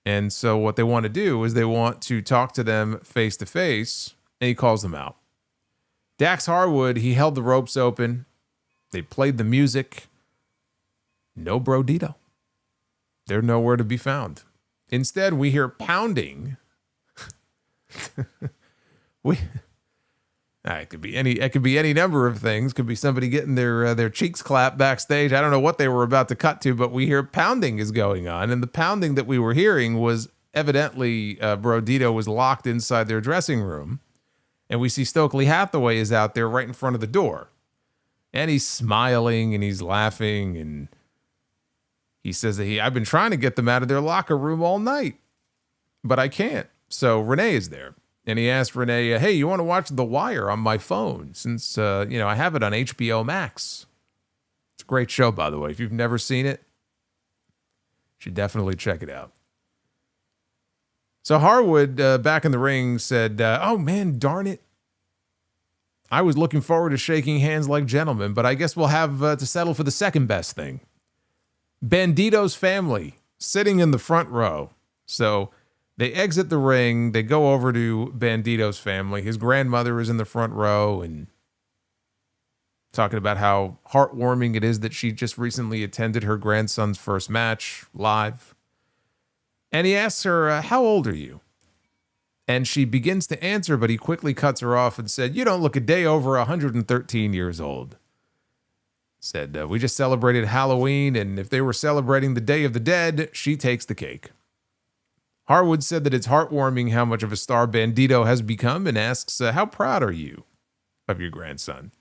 and so what they want to do is they want to talk to them face-to-face, and he calls them out. Dax Harwood, he held the ropes open. They played the music. No Brodito. They're nowhere to be found. Instead, we hear pounding. It could be any number of things. Could be somebody getting their cheeks clapped backstage. I don't know what they were about to cut to, but we hear pounding is going on, and the pounding that we were hearing was evidently Brodito was locked inside their dressing room, and we see Stokely Hathaway is out there right in front of the door, and he's smiling and he's laughing, and he says that I've been trying to get them out of their locker room all night, but I can't. So Renee is there. And he asked Renee, hey, you want to watch The Wire on my phone? Since, I have it on HBO Max. It's a great show, by the way. If you've never seen it, you should definitely check it out. So Harwood, back in the ring, said, oh, man, darn it. I was looking forward to shaking hands like gentlemen, but I guess we'll have to settle for the second best thing. Bandito's family sitting in the front row. So they exit the ring. They go over to Bandito's family. His grandmother is in the front row and talking about how heartwarming it is that she just recently attended her grandson's first match live. And he asks her, how old are you? And she begins to answer, but he quickly cuts her off and said, you don't look a day over 113 years old. Said, we just celebrated Halloween, and if they were celebrating the Day of the Dead, she takes the cake. Harwood said that it's heartwarming how much of a star Bandito has become and asks, how proud are you of your grandson?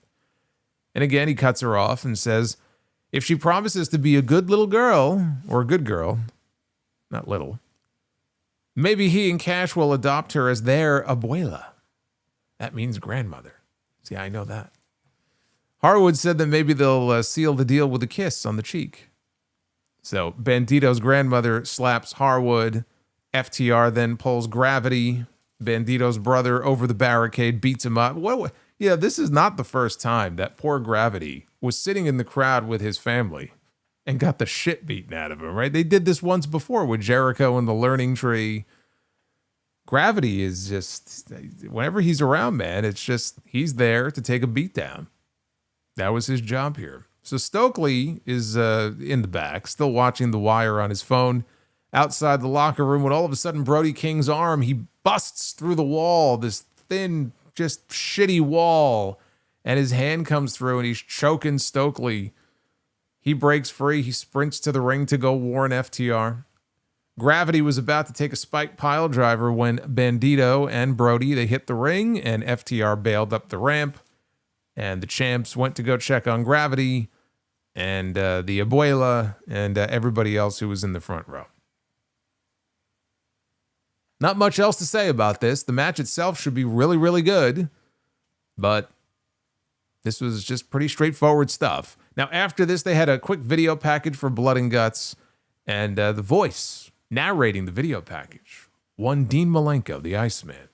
And again, he cuts her off and says, if she promises to be a good little girl, or a good girl, not little, maybe he and Cash will adopt her as their abuela. That means grandmother. See, I know that. Harwood said that maybe they'll seal the deal with a kiss on the cheek. So Bandito's grandmother slaps Harwood. FTR then pulls Gravity. Bandito's brother over the barricade, beats him up. Yeah, this is not the first time that poor Gravity was sitting in the crowd with his family and got the shit beaten out of him, right? They did this once before with Jericho and the Learning Tree. Gravity is just, whenever he's around, man, it's just, he's there to take a beat down. That was his job here. So Stokely is in the back, still watching The Wire on his phone outside the locker room when all of a sudden Brody King's arm, he busts through the wall, this thin, just shitty wall, and his hand comes through and he's choking Stokely. He breaks free. He sprints to the ring to go warn FTR. Gravity was about to take a spike pile driver when Bandito and Brody, they hit the ring and FTR bailed up the ramp. And the champs went to go check on Gravity and the abuela and everybody else who was in the front row. Not much else to say about this. The match itself should be really, really good. But this was just pretty straightforward stuff. Now, after this, they had a quick video package for Blood and Guts. And the voice narrating the video package, one Dean Malenko, the Iceman.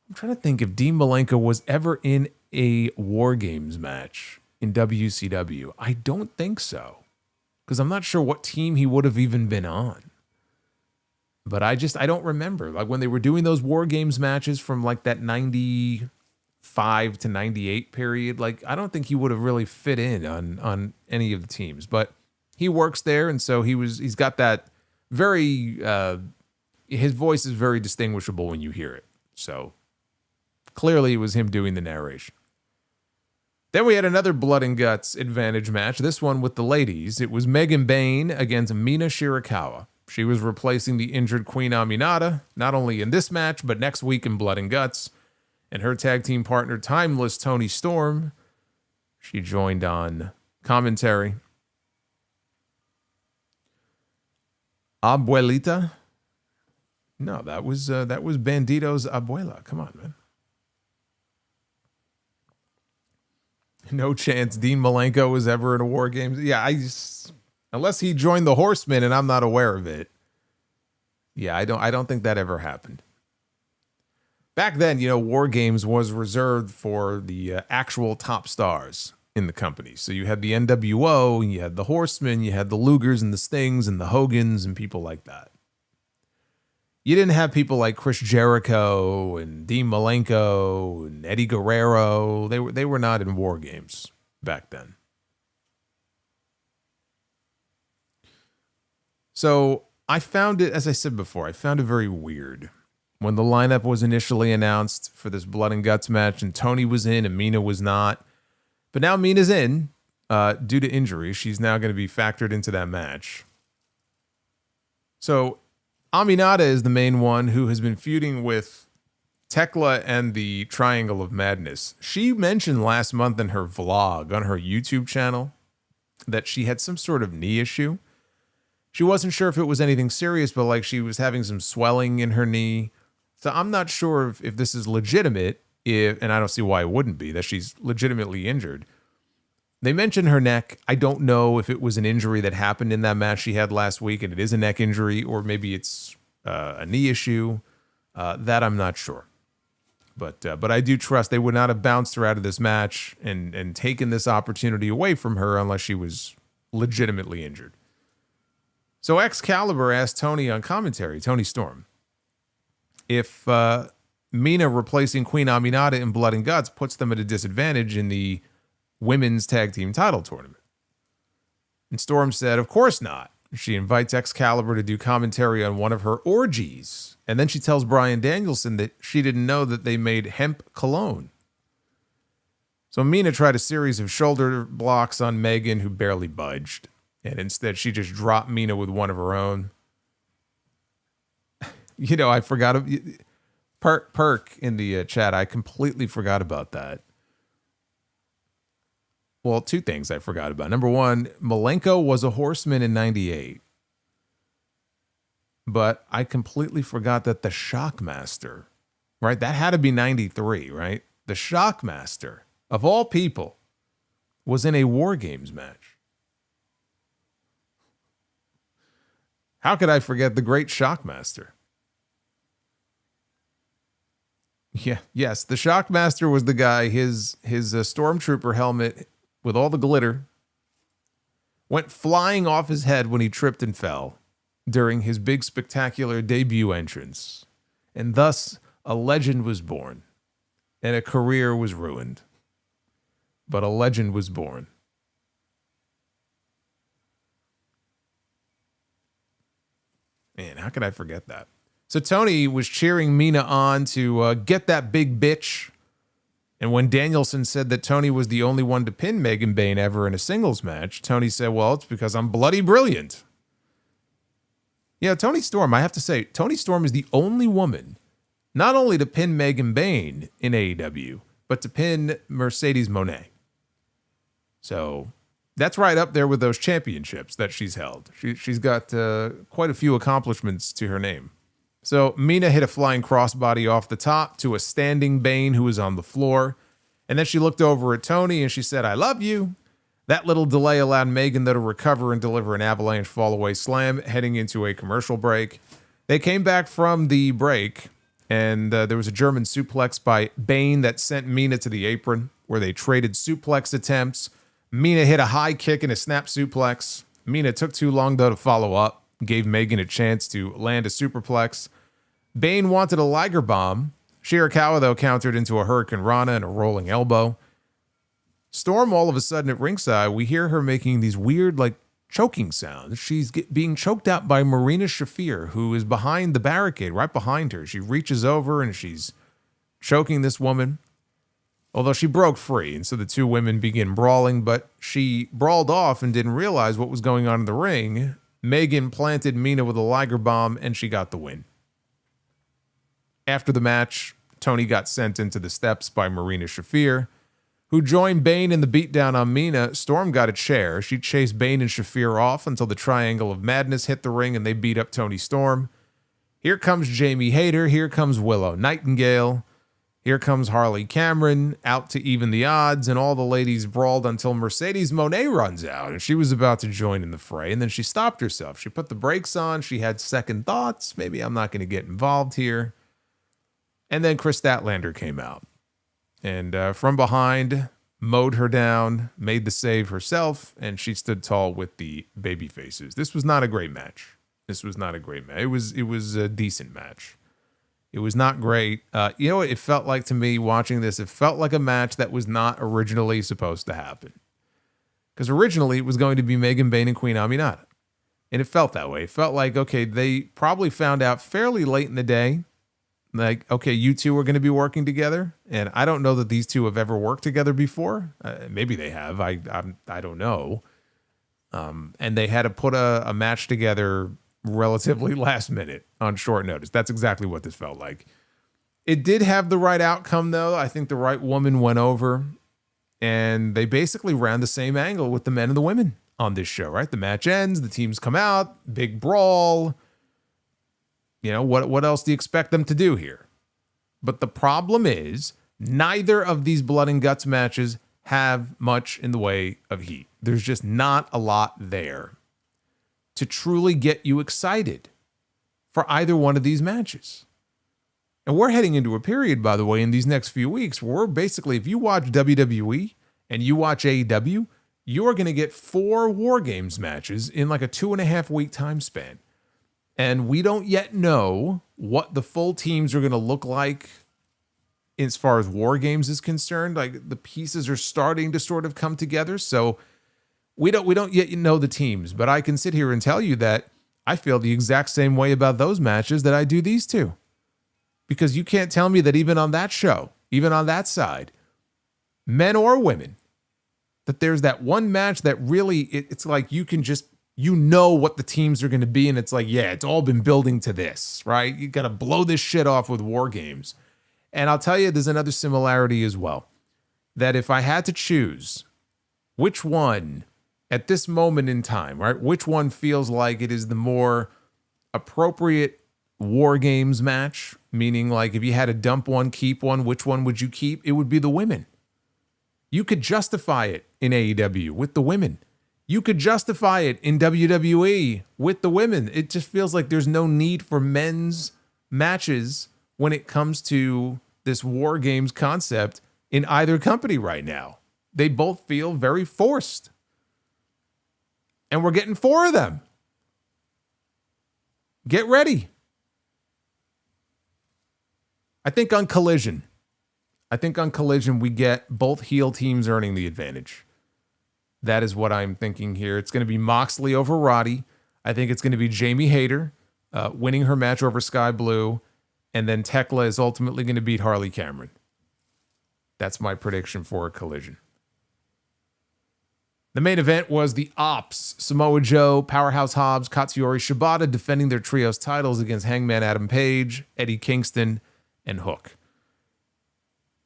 I'm trying to think if Dean Malenko was ever in a War Games match in WCW. I don't think so, because I'm not sure what team he would have even been on. But I don't remember. Like when they were doing those War Games matches from like that 95 to 98 period, like I don't think he would have really fit in on any of the teams. But he works there, and so he's got that very his voice is very distinguishable when you hear it. So clearly, it was him doing the narration. Then we had another Blood and Guts advantage match, this one with the ladies. It was Megan Bayne against Mina Shirakawa. She was replacing the injured Queen Aminata, not only in this match, but next week in Blood and Guts. And her tag team partner, Timeless Tony Storm, she joined on commentary. Abuelita? No, that was Bandito's abuela. Come on, man. No chance Dean Malenko was ever in a War Games. Yeah, Unless he joined the Horsemen and I'm not aware of it. Yeah, I don't think that ever happened. Back then, War Games was reserved for the actual top stars in the company. So you had the NWO, and you had the Horsemen, you had the Lugers and the Stings and the Hogans and people like that. You didn't have people like Chris Jericho and Dean Malenko and Eddie Guerrero. They were not in War Games back then. So I found it, as I said before, I found it very weird when the lineup was initially announced for this Blood and Guts match and Tony was in and Mina was not. But now Mina's in due to injury. She's now going to be factored into that match. So Aminata is the main one who has been feuding with Tekla and the Triangle of Madness. She mentioned last month in her vlog on her YouTube channel that she had some sort of knee issue. She wasn't sure if it was anything serious, but like she was having some swelling in her knee. So I'm not sure if this is legitimate, and I don't see why it wouldn't be, that she's legitimately injured. They mentioned her neck. I don't know if it was an injury that happened in that match she had last week, and it is a neck injury, or maybe it's a knee issue. That I'm not sure. But I do trust they would not have bounced her out of this match and taken this opportunity away from her unless she was legitimately injured. So Excalibur asked Tony on commentary, Tony Storm, if Mina replacing Queen Aminata in Blood and Guts puts them at a disadvantage in the women's tag team title tournament. And Storm said, of course not. She invites Excalibur to do commentary on one of her orgies. And then she tells Bryan Danielson that she didn't know that they made hemp cologne. So Mina tried a series of shoulder blocks on Megan, who barely budged. And instead, she just dropped Mina with one of her own. I forgot. Perk in the chat, I completely forgot about that. Well, two things I forgot about. Number one, Malenko was a Horseman in 98. But I completely forgot that the Shockmaster, right? That had to be 93, right? The Shockmaster, of all people, was in a War Games match. How could I forget the great Shockmaster? Yeah, yes, the Shockmaster was the guy, his Stormtrooper helmet with all the glitter went flying off his head when he tripped and fell during his big spectacular debut entrance. And thus, a legend was born, and a career was ruined. But a legend was born. Man, how could I forget that? So Tony was cheering Mina on to get that big bitch. And when Danielson said that Tony was the only one to pin Megan Bayne ever in a singles match, Tony said, well, it's because I'm bloody brilliant. Tony Storm, I have to say, Tony Storm is the only woman, not only to pin Megan Bayne in AEW, but to pin Mercedes Mone. So that's right up there with those championships that she's held. She's got quite a few accomplishments to her name. So Mina hit a flying crossbody off the top to a standing Bayne who was on the floor. And then she looked over at Tony and she said, I love you. That little delay allowed Megan to recover and deliver an avalanche fall-away slam heading into a commercial break. They came back from the break, and there was a German suplex by Bayne that sent Mina to the apron, where they traded suplex attempts. Mina hit a high kick and a snap suplex. Mina took too long, though, to follow up, gave Megan a chance to land a superplex. Bayne wanted a Liger bomb. Shirakawa, though, countered into a Hurricane Rana and a rolling elbow. Storm, all of a sudden at ringside, we hear her making these weird, choking sounds. She's being choked out by Marina Shafir, who is behind the barricade, right behind her. She reaches over and she's choking this woman. Although she broke free, and so the two women begin brawling, but she brawled off and didn't realize what was going on in the ring. Megan planted Mina with a Liger bomb, and she got the win. After the match, Tony got sent into the steps by Marina Shafir, who joined Bayne in the beatdown on Mina. Storm got a chair. She chased Bayne and Shafir off until the Triangle of Madness hit the ring and they beat up Tony Storm. Here comes Jamie Hayter. Here comes Willow Nightingale. Here comes Harley Cameron out to even the odds, and all the ladies brawled until Mercedes Moné runs out, and she was about to join in the fray, and then she stopped herself. She put the brakes on. She had second thoughts. Maybe I'm not going to get involved here. And then Chris Statlander came out, and from behind, mowed her down, made the save herself, and she stood tall with the baby faces. This was not a great match. It was a decent match. It was not great. You know what it felt like to me watching this? It felt like a match that was not originally supposed to happen. Because originally it was going to be Megan Bayne and Queen Aminata. And it felt that way. It felt like, okay, they probably found out fairly late in the day, like, okay, you two are going to be working together. And I don't know that these two have ever worked together before. Maybe they have. I don't know. And they had to put a match together relatively last minute on short notice. That's exactly what this felt like. It did have the right outcome, though. I think the right woman went over, and they basically ran the same angle with the men and the women on this show, right? The match ends, the teams come out, big brawl. You know, what else do you expect them to do here? But the problem is, neither of these blood and guts matches have much in the way of heat. There's just not a lot there to truly get you excited for either one of these matches. And we're heading into a period, by the way, in these next few weeks, where we're basically, if you watch WWE and you watch AEW, you're going to get 4 War Games matches in like a 2.5 week time span. And we don't yet know what the full teams are going to look like as far as War Games is concerned. Like, the pieces are starting to sort of come together. So we don't yet know the teams, but I can sit here and tell you that I feel the exact same way about those matches that I do these two. Because you can't tell me that even on that show, even on that side, men or women, that there's that one match that really, it's like you can just, you know what the teams are going to be, and it's like, yeah, it's all been building to this, right? You got to blow this shit off with War Games. And I'll tell you, there's another similarity as well, that if I had to choose which one at this moment in time, right, which one feels like it is the more appropriate War Games match, meaning like if you had to dump one, keep one, which one would you keep? It would be the women. You could justify it in AEW with the women. You could justify it in WWE with the women. It just feels like there's no need for men's matches when it comes to this War Games concept in either company right now. They both feel very forced. And we're getting 4 of them. Get ready. I think on Collision, we get both heel teams earning the advantage. That is what I'm thinking here. It's going to be Moxley over Roddy. I think it's going to be Jamie Hayter winning her match over Sky Blue. And then Tekla is ultimately going to beat Harley Cameron. That's my prediction for a Collision. The main event was the Ops, Samoa Joe, Powerhouse Hobbs, Katsuyori Shibata defending their trios titles against Hangman Adam Page, Eddie Kingston, and Hook.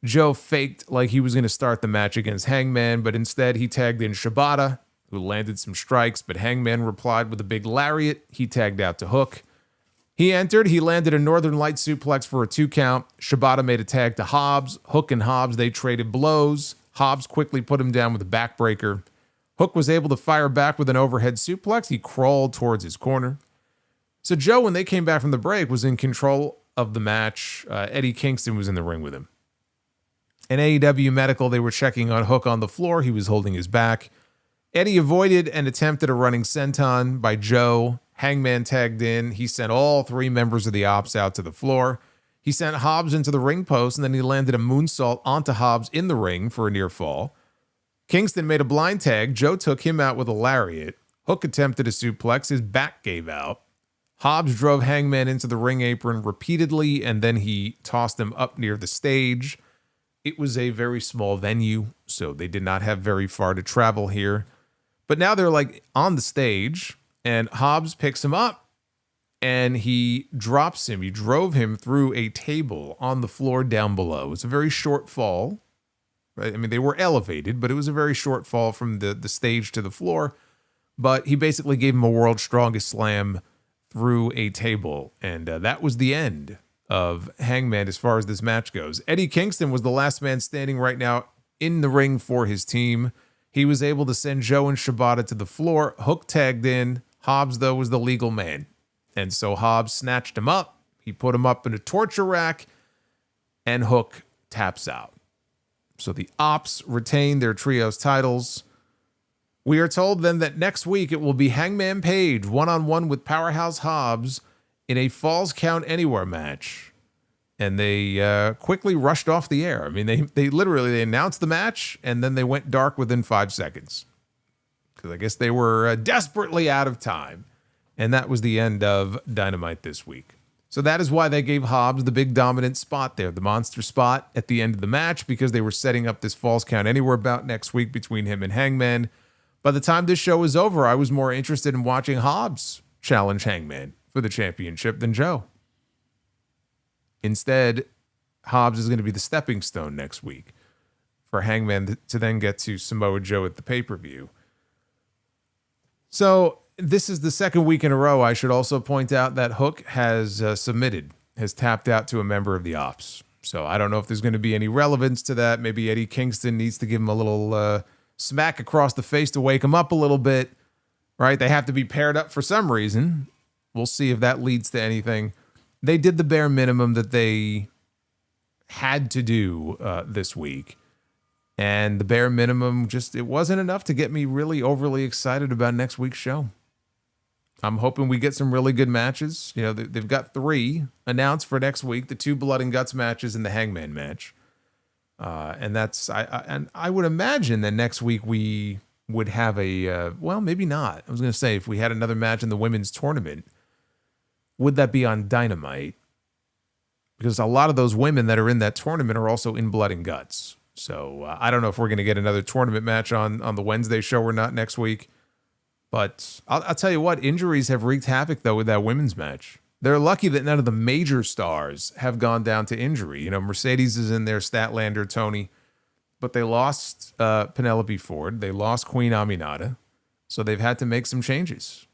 Joe faked like he was going to start the match against Hangman, but instead he tagged in Shibata, who landed some strikes, but Hangman replied with a big lariat. He tagged out to Hook. He entered. He landed a Northern Light suplex for a 2 count. Shibata made a tag to Hobbs. Hook and Hobbs, they traded blows. Hobbs quickly put him down with a backbreaker. Hook was able to fire back with an overhead suplex. He crawled towards his corner. So Joe, when they came back from the break, was in control of the match. Eddie Kingston was in the ring with him. In AEW Medical, they were checking on Hook on the floor. He was holding his back. Eddie avoided and attempted a running senton by Joe. Hangman tagged in. He sent all 3 members of the Ops out to the floor. He sent Hobbs into the ring post, and then he landed a moonsault onto Hobbs in the ring for a near fall. Kingston made a blind tag. Joe took him out with a lariat. Hook attempted a suplex. His back gave out. Hobbs drove Hangman into the ring apron repeatedly, and then he tossed him up near the stage. It was a very small venue, so they did not have very far to travel here. But now they're like on the stage, and Hobbs picks him up, and he drops him. He drove him through a table on the floor down below. It's a very short fall. Right? I mean, they were elevated, but it was a very short fall from the stage to the floor. But he basically gave him a world's strongest slam through a table. And that was the end of Hangman as far as this match goes. Eddie Kingston was the last man standing right now in the ring for his team. He was able to send Joe and Shibata to the floor. Hook tagged in. Hobbs, though, was the legal man. And so Hobbs snatched him up. He put him up in a torture rack, and Hook taps out. So the Ops retain their trios titles. We are told then that next week it will be Hangman Page one-on-one with Powerhouse Hobbs in a Falls Count Anywhere match. And they quickly rushed off the air. I mean, they literally announced the match, and then they went dark within 5 seconds. Because I guess they were desperately out of time. And that was the end of Dynamite this week. So that is why they gave Hobbs the big dominant spot there, the monster spot at the end of the match, because they were setting up this Falls Count Anywhere bout next week between him and Hangman. By the time this show was over, I was more interested in watching Hobbs challenge Hangman for the championship than Joe. Instead, Hobbs is going to be the stepping stone next week for Hangman to then get to Samoa Joe at the pay-per-view. So this is the second week in a row. I should also point out that Hook has tapped out to a member of the Ops. So I don't know if there's going to be any relevance to that. Maybe Eddie Kingston needs to give him a little smack across the face to wake him up a little bit, right? They have to be paired up for some reason. We'll see if that leads to anything. They did the bare minimum that they had to do this week. And the bare minimum, it wasn't enough to get me really overly excited about next week's show. I'm hoping we get some really good matches. You know, they've got 3 announced for next week, the 2 Blood and Guts matches and the Hangman match. And I would imagine that next week we would have well, maybe not. I was going to say, if we had another match in the women's tournament, would that be on Dynamite? Because a lot of those women that are in that tournament are also in Blood and Guts. So I don't know if we're going to get another tournament match on the Wednesday show or not next week. But I'll tell you what, injuries have wreaked havoc, though, with that women's match. They're lucky that none of the major stars have gone down to injury. You know, Mercedes is in there, Statlander, Tony. But they lost Penelope Ford. They lost Queen Aminata. So they've had to make some changes.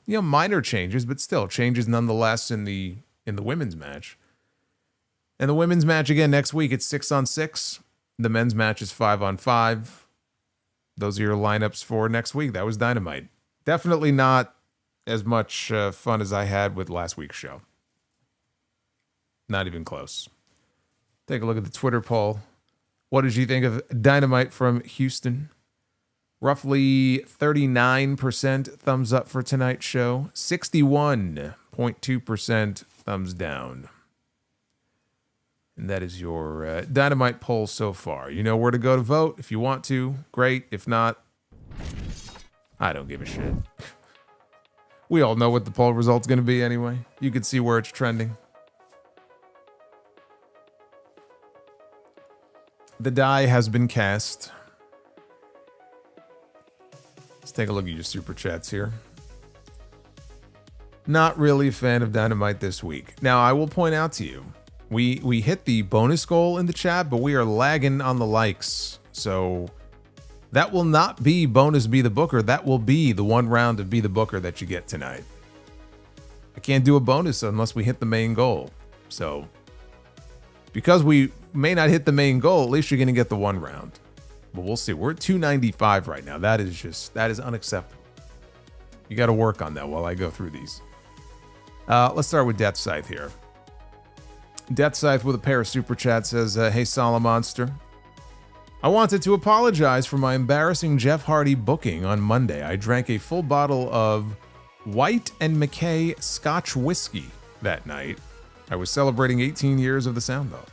Minor changes, but still changes nonetheless in the women's match. And the women's match, again, next week, it's 6-on-6. The men's match is 5-on-5. Those are your lineups for next week. That was Dynamite. Definitely not as much fun as I had with last week's show. Not even close. Take a look at the Twitter poll. What did you think of Dynamite from Houston? Roughly 39% thumbs up for tonight's show. 61.2% thumbs down. And that is your Dynamite poll so far. You know where to go to vote. If you want to, great. If not, I don't give a shit. We all know what the poll result's going to be anyway. You can see where it's trending. The die has been cast. Let's take a look at your super chats here. Not really a fan of Dynamite this week. Now, I will point out to you, we hit the bonus goal in the chat, but we are lagging on the likes. So that will not be bonus Be the Booker. That will be the 1 round of Be the Booker that you get tonight. I can't do a bonus unless we hit the main goal. So because we may not hit the main goal, at least you're going to get the 1 round. But we'll see. We're at 295 right now. That is unacceptable. You got to work on that while I go through these. Let's start with Death Scythe here. Death Scythe with a pair of super chats says, hey, Solomonster. I wanted to apologize for my embarrassing Jeff Hardy booking on Monday. I drank a full bottle of White and McKay Scotch whiskey that night. I was celebrating 18 years of the Sound Off.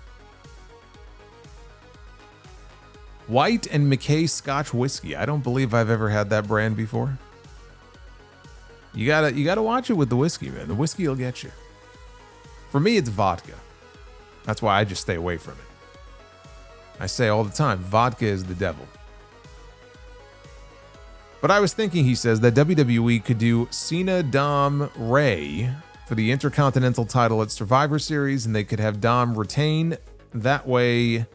White and McKay Scotch whiskey. I don't believe I've ever had that brand before. You gotta watch it with the whiskey, man. The whiskey will get you. For me, it's vodka. That's why I just stay away from it. I say all the time, vodka is the devil. But I was thinking, he says, that WWE could do Cena, Dom, Ray for the Intercontinental title at Survivor Series, and they could have Dom retain. That way,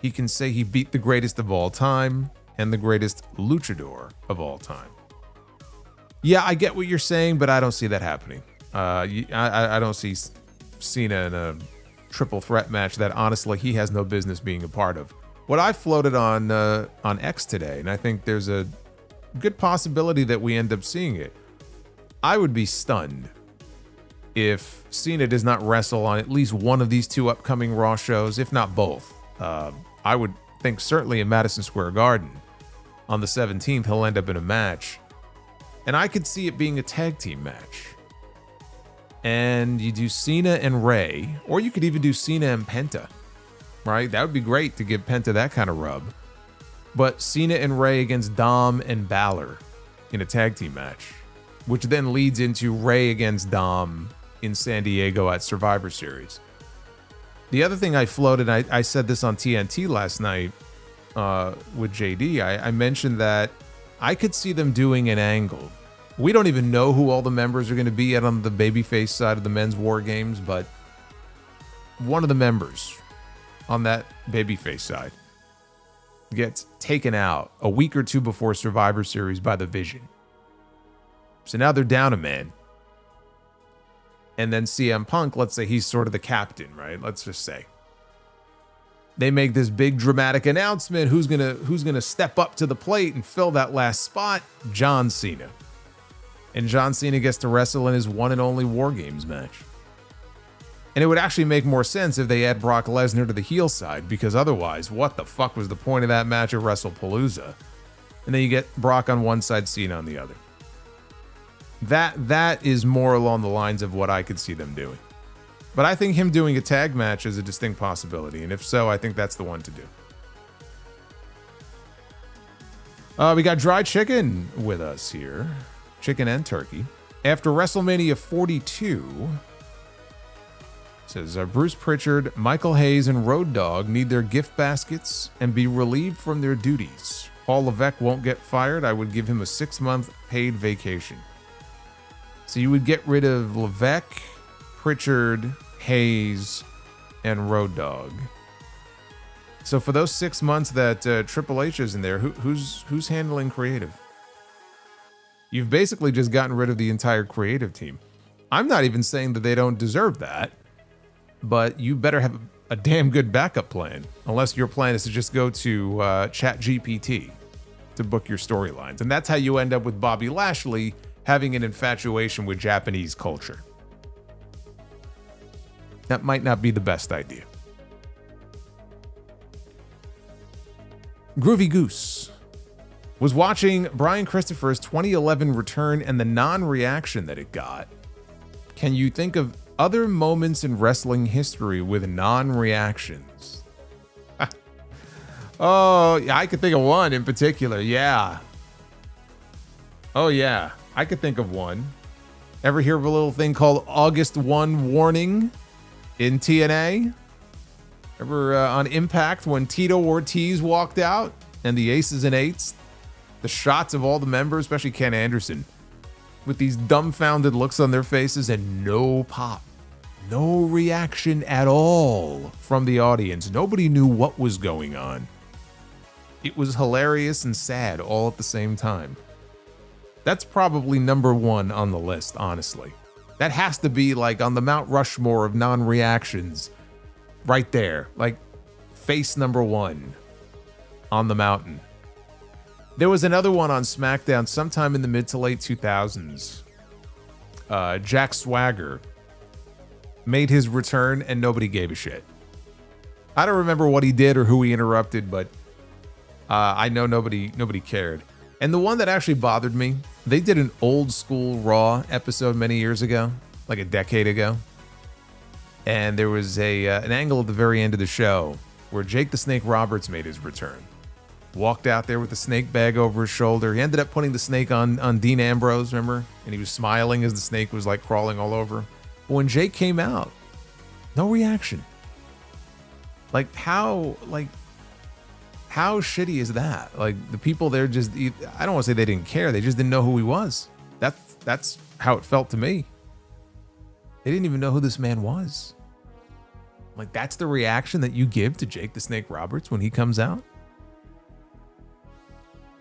he can say he beat the greatest of all time and the greatest luchador of all time. Yeah, I get what you're saying, but I don't see that happening. I don't see Cena in a triple threat match that honestly he has no business being a part of. What I floated on X today, and I think there's a good possibility that we end up seeing it. I would be stunned if Cena does not wrestle on at least one of these two upcoming Raw shows, if not both. I would think certainly in Madison Square Garden on the 17th, he'll end up in a match. And I could see it being a tag team match. And you do Cena and Rey, or you could even do Cena and Penta, right? That would be great to give Penta that kind of rub. But Cena and Rey against Dom and Balor in a tag team match, which then leads into Rey against Dom in San Diego at Survivor Series. The other thing I floated, I said this on TNT last night with JD, I mentioned that I could see them doing an angle. We don't even know who all the members are going to be yet on the babyface side of the men's War Games, but one of the members on that babyface side gets taken out a week or two before Survivor Series by the Vision. So now they're down a man. And then CM Punk, let's say he's sort of the captain, right? Let's just say. They make this big dramatic announcement. Who's gonna step up to the plate and fill that last spot? John Cena. And John Cena gets to wrestle in his one and only War Games match. And it would actually make more sense if they add Brock Lesnar to the heel side, because otherwise, what the fuck was the point of that match at WrestlePalooza? And then you get Brock on one side, Cena on the other. That is more along the lines of what I could see them doing. But I think him doing a tag match is a distinct possibility, and if so, I think that's the one to do. We got Dry Chicken with us here. Chicken and turkey. After WrestleMania 42, says Bruce Pritchard, Michael Hayes, and Road Dogg need their gift baskets and be relieved from their duties. Paul Levesque won't get fired. I would give him a 6-month paid vacation. So you would get rid of Levesque, Pritchard, Hayes, and Road Dogg. So for those 6 months that Triple H is in there, who's handling creative? You've basically just gotten rid of the entire creative team. I'm not even saying that they don't deserve that, but you better have a damn good backup plan, unless your plan is to just go to ChatGPT to book your storylines. And that's how you end up with Bobby Lashley having an infatuation with Japanese culture. That might not be the best idea. Groovy Goose was watching Brian Christopher's 2011 return and the non-reaction that it got. Can you think of other moments in wrestling history with non-reactions? Oh, yeah, I could think of one in particular. Yeah. Oh, yeah. I could think of one. Ever hear of a little thing called August 1 warning in TNA? Ever on Impact when Tito Ortiz walked out and the Aces and Eights? The shots of all the members, especially Ken Anderson, with these dumbfounded looks on their faces and no pop. No reaction at all from the audience. Nobody knew what was going on. It was hilarious and sad all at the same time. That's probably number one on the list, honestly. That has to be like on the Mount Rushmore of non-reactions. Right there. Like face number one on the mountain. There was another one on SmackDown sometime in the mid to late 2000s. Jack Swagger made his return and nobody gave a shit. I don't remember what he did or who he interrupted, but I know nobody cared. And the one that actually bothered me, they did an old school Raw episode many years ago, like a decade ago. And there was an angle at the very end of the show where Jake the Snake Roberts made his return. Walked out there with the snake bag over his shoulder. He ended up putting the snake on Dean Ambrose, remember? And he was smiling as the snake was like crawling all over. But when Jake came out, no reaction. Like how shitty is that? Like the people there just, I don't want to say they didn't care. They just didn't know who he was. That's how it felt to me. They didn't even know who this man was. Like that's the reaction that you give to Jake the Snake Roberts when he comes out?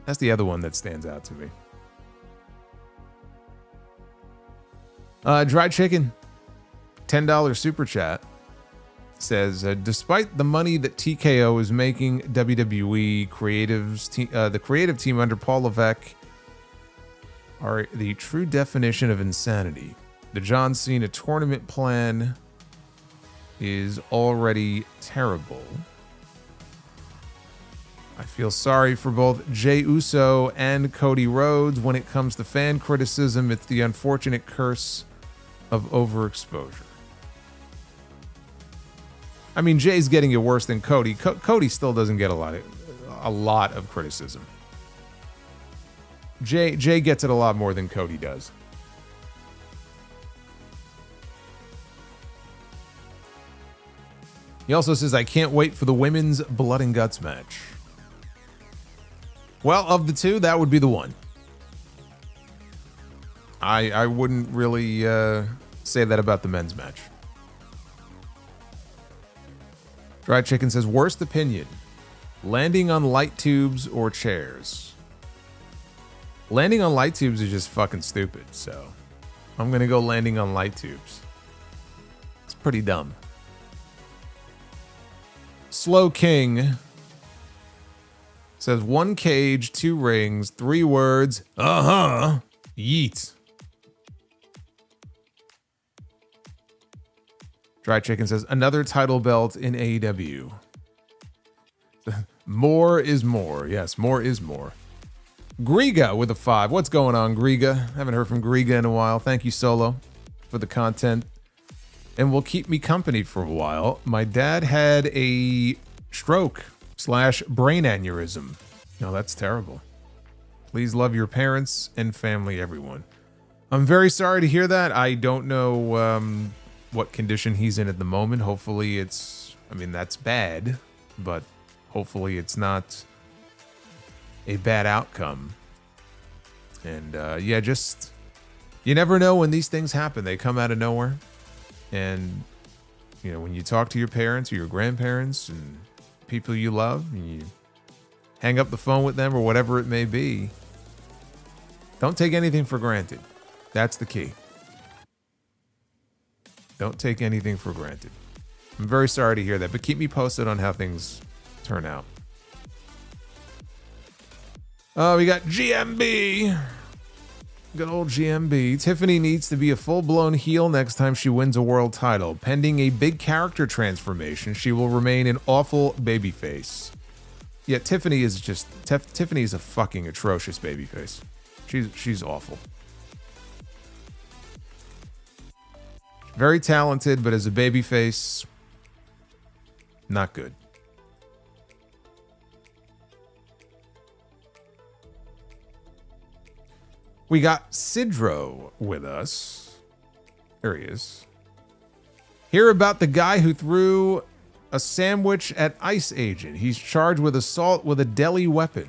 That's the other one that stands out to me. Dried Chicken, $10 super chat. says, despite the money that TKO is making, WWE the creative team under Paul Levesque are the true definition of insanity. The John Cena tournament plan is already terrible. I feel sorry for both Jey Uso and Cody Rhodes. When it comes to fan criticism, it's the unfortunate curse of overexposure. I mean, Jay's getting it worse than Cody. Cody still doesn't get a lot of criticism. Jay gets it a lot more than Cody does. He also says, I can't wait for the women's Blood and Guts match. Well, of the two, that would be the one. I wouldn't really say that about the men's match. Dry Chicken says, worst opinion, landing on light tubes or chairs. Landing on light tubes is just fucking stupid, so I'm going to go landing on light tubes. It's pretty dumb. Slow King says, 1 cage, 2 rings, 3 words, yeet. Dry Chicken says, another title belt in AEW. More is more. Yes, more is more. Griga with a 5. What's going on, Griga? Haven't heard from Griga in a while. Thank you, Solo, for the content. And will keep me company for a while. My dad had a stroke/brain aneurysm. No, that's terrible. Please love your parents and family, everyone. I'm very sorry to hear that. I don't know what condition he's in at the moment. Hopefully that's bad, but hopefully it's not a bad outcome. And just, you never know when these things happen. They come out of nowhere. And, when you talk to your parents or your grandparents and people you love, and you hang up the phone with them or whatever it may be, don't take anything for granted. That's the key. Don't take anything for granted. I'm very sorry to hear that, but keep me posted on how things turn out. Oh, we got GMB. Good old GMB. Tiffany needs to be a full-blown heel next time she wins a world title. Pending a big character transformation, she will remain an awful babyface. Yeah, Tiffany is a fucking atrocious babyface. She's awful. Very talented, but as a babyface, not good. We got Sidro with us. There he is. Hear about the guy who threw a sandwich at ICE agent. He's charged with assault with a deli weapon.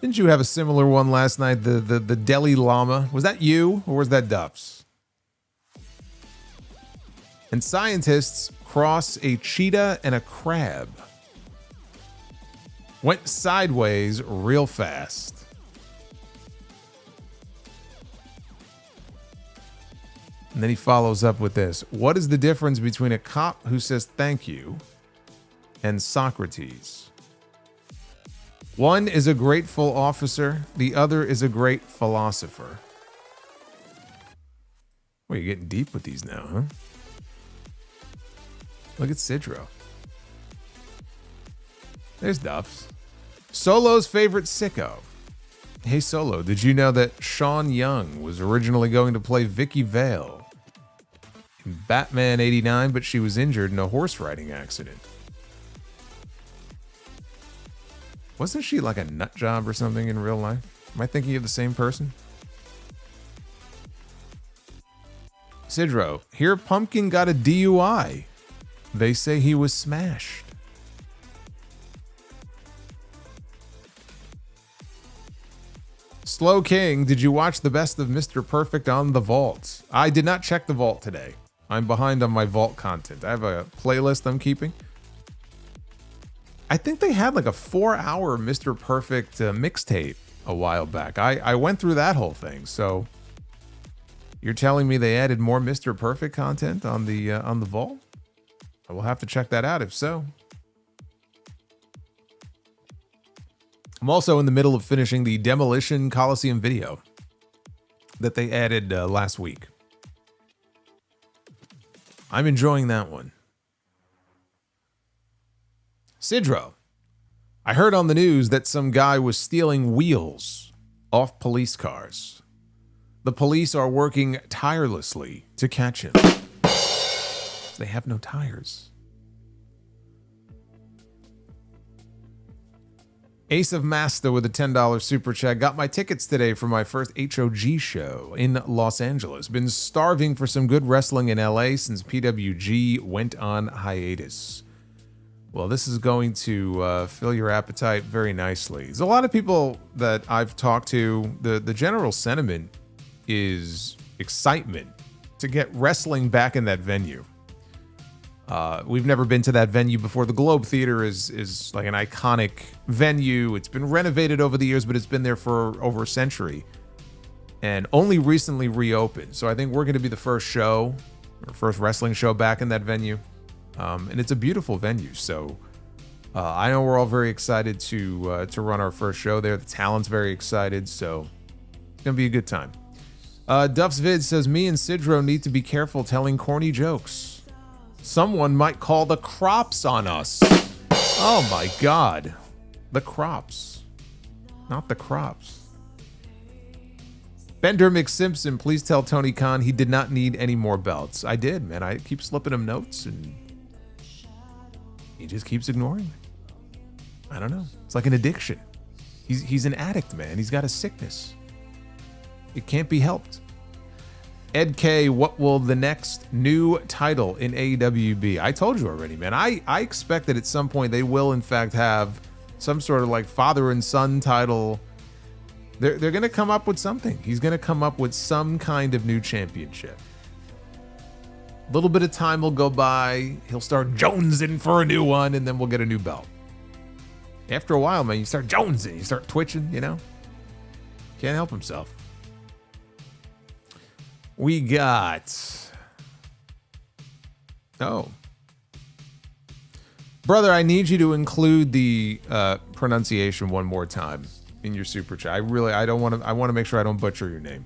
Didn't you have a similar one last night? The deli llama. Was that you or was that Duff's? And scientists cross a cheetah and a crab. Went sideways real fast. And then he follows up with this. What is the difference between a cop who says thank you and Socrates? One is a grateful officer. The other is a great philosopher. Well, you're getting deep with these now, huh? Look at Sidro. There's Duff's. Solo's favorite sicko. Hey, Solo, did you know that Sean Young was originally going to play Vicky Vale in Batman 89, but she was injured in a horse riding accident? Wasn't she like a nut job or something in real life? Am I thinking of the same person? Sidro, here Pumpkin got a DUI. They say he was smashed. Slow King, did you watch the best of Mr. Perfect on the Vault? I did not check the Vault today. I'm behind on my Vault content. I have a playlist I'm keeping. I think they had like a 4-hour Mr. Perfect mixtape a while back. I went through that whole thing. So You're telling me they added more Mr. Perfect content on the vault? I will have to check that out if so. I'm also in the middle of finishing the Demolition Coliseum video that they added last week. I'm enjoying that one. Sidro, I heard on the news that some guy was stealing wheels off police cars. The police are working tirelessly to catch him. They have no tires. Ace of Master with a $10 super chat. Got my tickets today for my first HOG show in Los Angeles. Been starving for some good wrestling in LA since PWG went on hiatus. Well, this is going to fill your appetite very nicely. There's a lot of people that I've talked to. The general sentiment is excitement to get wrestling back in that venue. We've never been to that venue before. The Globe Theater is like an iconic venue. It's been renovated over the years, but it's been there for over a century and only recently reopened. So I think we're going to be the first show, or first wrestling show back in that venue. And it's a beautiful venue. So I know we're all very excited to run our first show there. The talent's very excited. So it's going to be a good time. Duff's Vid says, me and Sidro need to be careful telling corny jokes. Someone might call the crops on us. Oh my God. The crops. Not the crops. Bender McSimpson, please tell Tony Khan he did not need any more belts. I did, man. I keep slipping him notes and he just keeps ignoring me. I don't know. It's like an addiction. He's an addict, man. He's got a sickness. It can't be helped. Ed K, what will the next new title in AEW be? I told you already, man. I expect that at some point they will, in fact, have some sort of like father and son title. They're going to come up with something. He's going to come up with some kind of new championship. A little bit of time will go by. He'll start jonesing for a new one, and then we'll get a new belt. After a while, man, you start jonesing. You start twitching, you know? Can't help himself. We got... Oh. Brother, I need you to include the pronunciation one more time in your super chat. I want to make sure I don't butcher your name.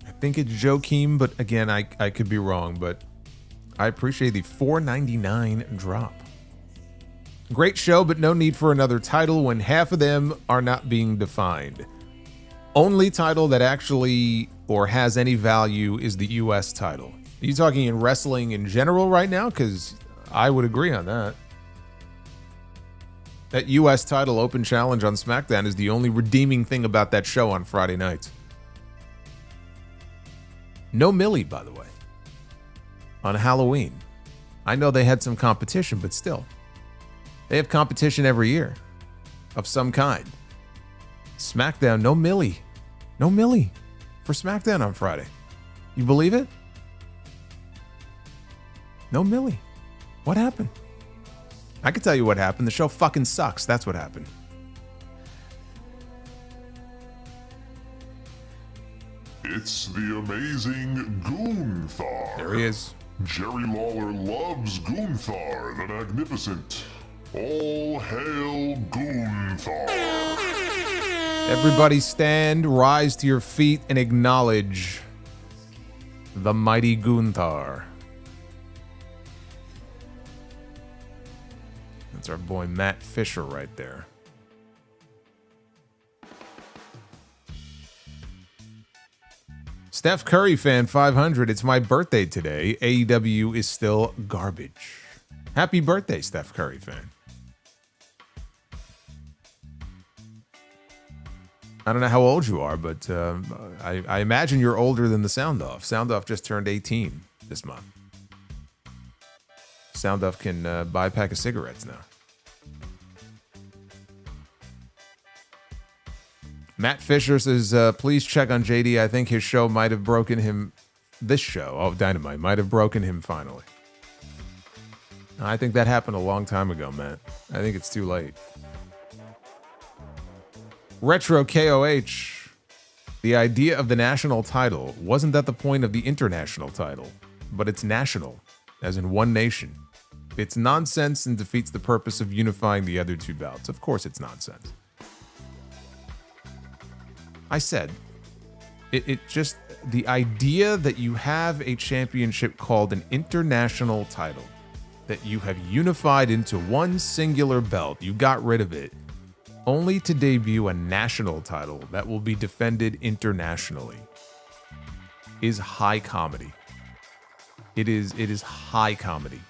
I think it's Joakim, but again, I could be wrong, but I appreciate the $4.99 drop. Great show, but no need for another title when half of them are not being defined. Only title that actually or has any value is the US title. Are you talking in wrestling in general right now? Because I would agree on that. That US title open challenge on SmackDown is the only redeeming thing about that show on Friday nights. No Millie, by the way, on Halloween. I know they had some competition, but still. They have competition every year of some kind. SmackDown, no Millie. No Millie for SmackDown on Friday. You believe it? No Millie. What happened? I can tell you what happened. The show fucking sucks. That's what happened. It's the amazing Gunther. There he is. Jerry Lawler loves Gunther the Magnificent. All hail Gunther. Everybody stand, rise to your feet, and acknowledge the mighty Gunther. That's our boy Matt Fisher right there. Steph Curry fan 500. It's my birthday today. AEW is still garbage. Happy birthday, Steph Curry fan. I don't know how old you are, but I imagine you're older than the Sound Off. Sound Off just turned 18 this month. Sound Off can buy a pack of cigarettes now. Matt Fisher says, please check on JD. I think his show might have broken him. This show of Dynamite might have broken him finally. I think that happened a long time ago, Matt. I think it's too late. Retro KOH. The idea of the national title wasn't that the point of the international title, but it's national, as in one nation. It's nonsense and defeats the purpose of unifying the other two belts. Of course it's nonsense. I said, it just, the idea that you have a championship called an international title, that you have unified into one singular belt, you got rid of it, only to debut a national title that will be defended internationally, is high comedy. It is high comedy.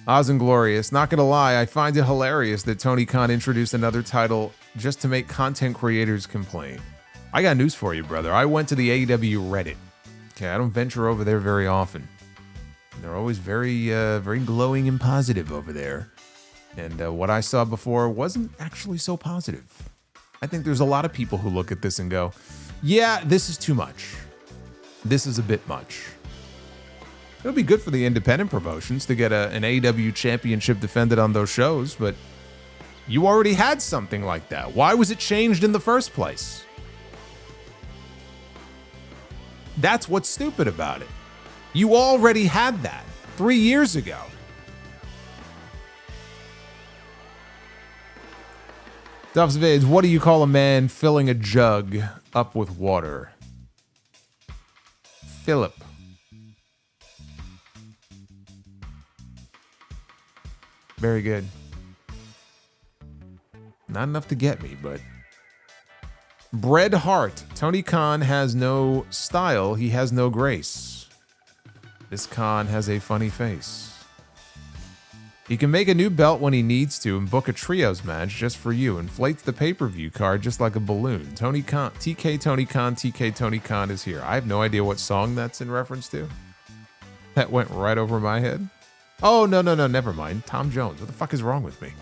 Oz and Glorious, not gonna lie, I find it hilarious that Tony Khan introduced another title just to make content creators complain. I got news for you, brother. I went to the AEW Reddit. Okay, I don't venture over there very often. They're always very glowing and positive over there. And what I saw before wasn't actually so positive. I think there's a lot of people who look at this and go, yeah, this is too much. This is a bit much. It would be good for the independent promotions to get an AEW championship defended on those shows, but you already had something like that. Why was it changed in the first place? That's what's stupid about it. You already had that 3 years ago. Duff's Vids, what do you call a man filling a jug up with water? Philip. Very good. Not enough to get me, but... Bret Hart. Tony Khan has no style. He has no grace. This Khan has a funny face. He can make a new belt when he needs to and book a trios match just for you. Inflates the pay-per-view card just like a balloon. Tony Khan, TK Tony Khan, TK Tony Khan is here. I have no idea what song that's in reference to. That went right over my head. Oh, no, never mind. Tom Jones. What the fuck is wrong with me?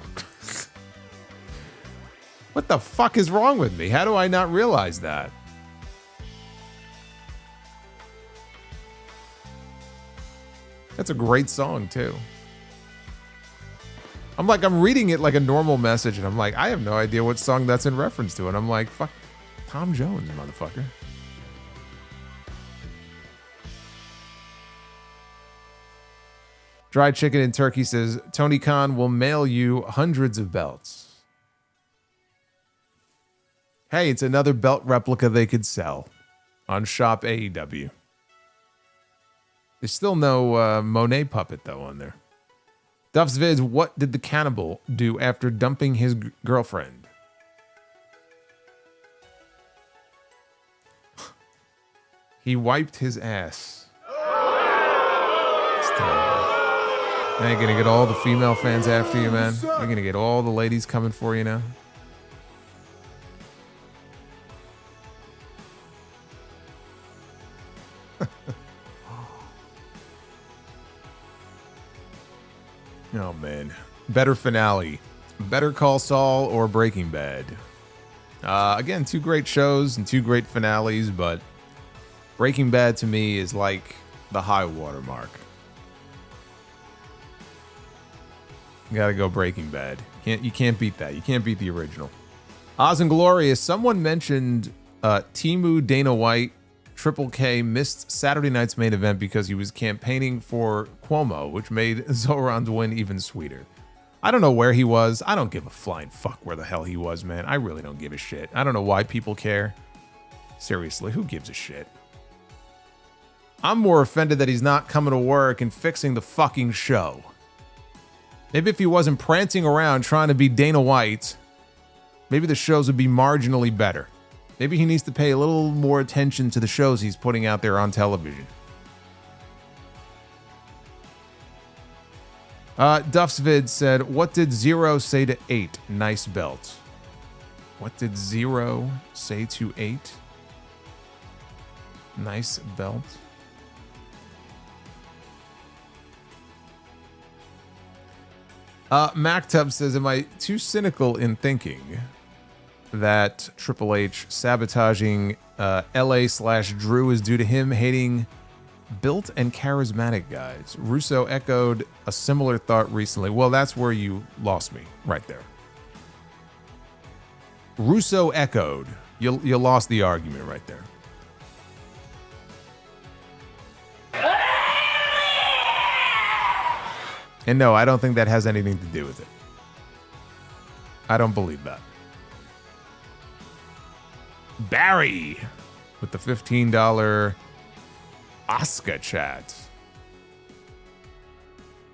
What the fuck is wrong with me? How do I not realize that? That's a great song, too. I'm reading it like a normal message, and I'm like, I have no idea what song that's in reference to. And I'm like, fuck, Tom Jones, motherfucker. Dried Chicken and Turkey says, Tony Khan will mail you hundreds of belts. Hey, it's another belt replica they could sell on Shop AEW. There's still no Mone puppet, though, on there. Duff's Vids, what did the cannibal do after dumping his girlfriend? He wiped his ass. It's terrible. Now you're gonna get all the female fans after you, man. You're gonna get all the ladies coming for you now. Oh, man. Better finale. Better Call Saul or Breaking Bad? Again, two great shows and two great finales, but Breaking Bad to me is like the high water mark. You gotta go Breaking Bad. You can't beat that. You can't beat the original. Oz and Glorious. Someone mentioned Timu Dana White. Triple K missed Saturday night's main event because he was campaigning for Cuomo, which made Zoran's win even sweeter. I don't know where he was. I don't give a flying fuck where the hell he was, man. I really don't give a shit. I don't know why people care. Seriously, who gives a shit? I'm more offended that he's not coming to work and fixing the fucking show. Maybe if he wasn't prancing around trying to be Dana White, maybe the shows would be marginally better. Maybe he needs to pay a little more attention to the shows he's putting out there on television. Duff's Vid said, what did Zero say to 8? Nice belt. What did Zero say to 8? Nice belt. MacTub says, am I too cynical in thinking that Triple H sabotaging LA/Drew is due to him hating Built and charismatic guys. Russo echoed a similar thought recently. Well, that's where you lost me, right there. Russo echoed. You lost the argument right there. And no, I don't think that has anything to do with it. I don't believe that. Barry with the $15 Asuka chat.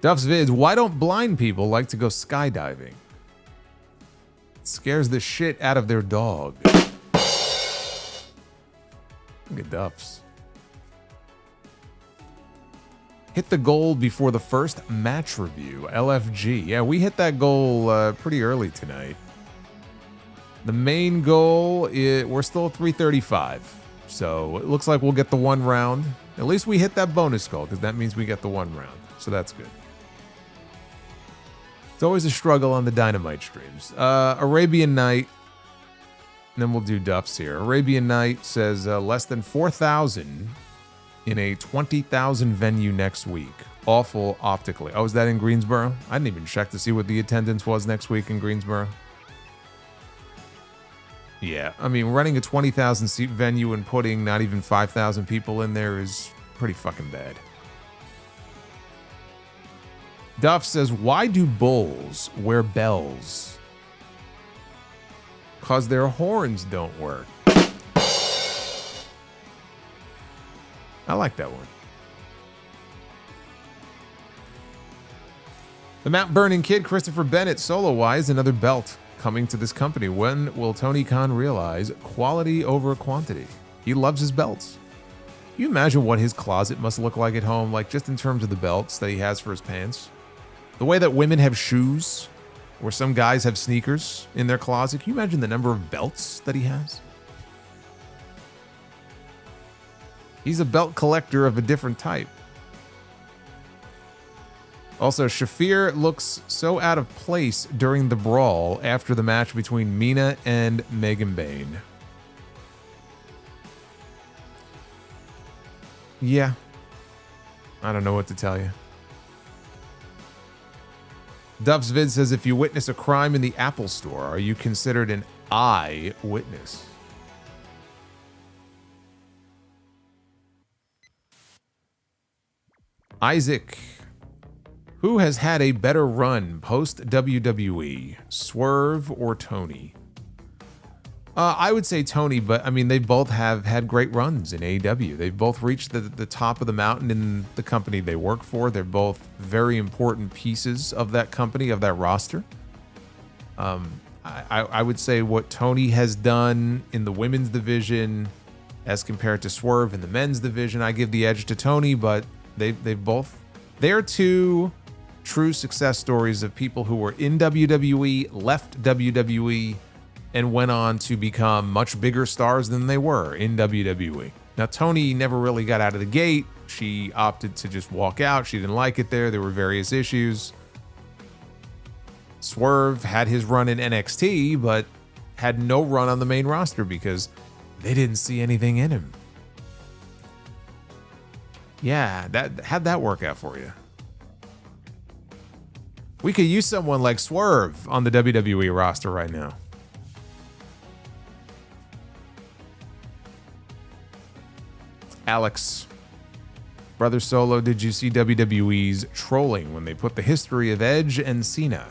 Duff's vids, why don't blind people like to go skydiving? It scares the shit out of their dog. Look at Duff's. Hit the goal before the first match review. LFG. Yeah, we hit that goal pretty early tonight. The main goal, we're still at 335. So it looks like we'll get the one round. At least we hit that bonus goal, because that means we get the one round. So that's good. It's always a struggle on the Dynamite streams. Arabian Night. And then we'll do Duff's here. Arabian Night says less than 4,000 in a 20,000 venue next week. Awful optically. Oh, is that in Greensboro? I didn't even check to see what the attendance was next week in Greensboro. Yeah, I mean, running a 20,000 seat venue and putting not even 5,000 people in there is pretty fucking bad. Duff says, why do bulls wear bells? Because their horns don't work. I like that one. The Mount Burning Kid, Christopher Bennett, solo-wise, another belt coming to this company. When will Tony Khan realize quality over quantity? He loves his belts. Can you imagine what his closet must look like at home, like just in terms of the belts that he has for his pants? The way that women have shoes, or some guys have sneakers in their closet. Can you imagine the number of belts that he has? He's a belt collector of a different type. Also, Shafir looks so out of place during the brawl after the match between Mina and Megan Bayne. Yeah. I don't know what to tell you. Duff's vid says, if you witness a crime in the Apple Store, are you considered an eyewitness? Isaac. Who has had a better run post WWE, Swerve or Tony? I would say Tony, but I mean, they both have had great runs in AEW. They've both reached the top of the mountain in the company they work for. They're both very important pieces of that company, of that roster. I would say what Tony has done in the women's division as compared to Swerve in the men's division, I give the edge to Tony, but they're two true success stories of people who were in WWE, left WWE, and went on to become much bigger stars than they were in WWE. Now, Tony never really got out of the gate. She opted to just walk out. She didn't like it there. There were various issues. Swerve had his run in NXT, but had no run on the main roster because they didn't see anything in him. Yeah, how'd that work out for you? We could use someone like Swerve on the WWE roster right now. Alex. Brother Solo, did you see WWE's trolling when they put the history of Edge and Cena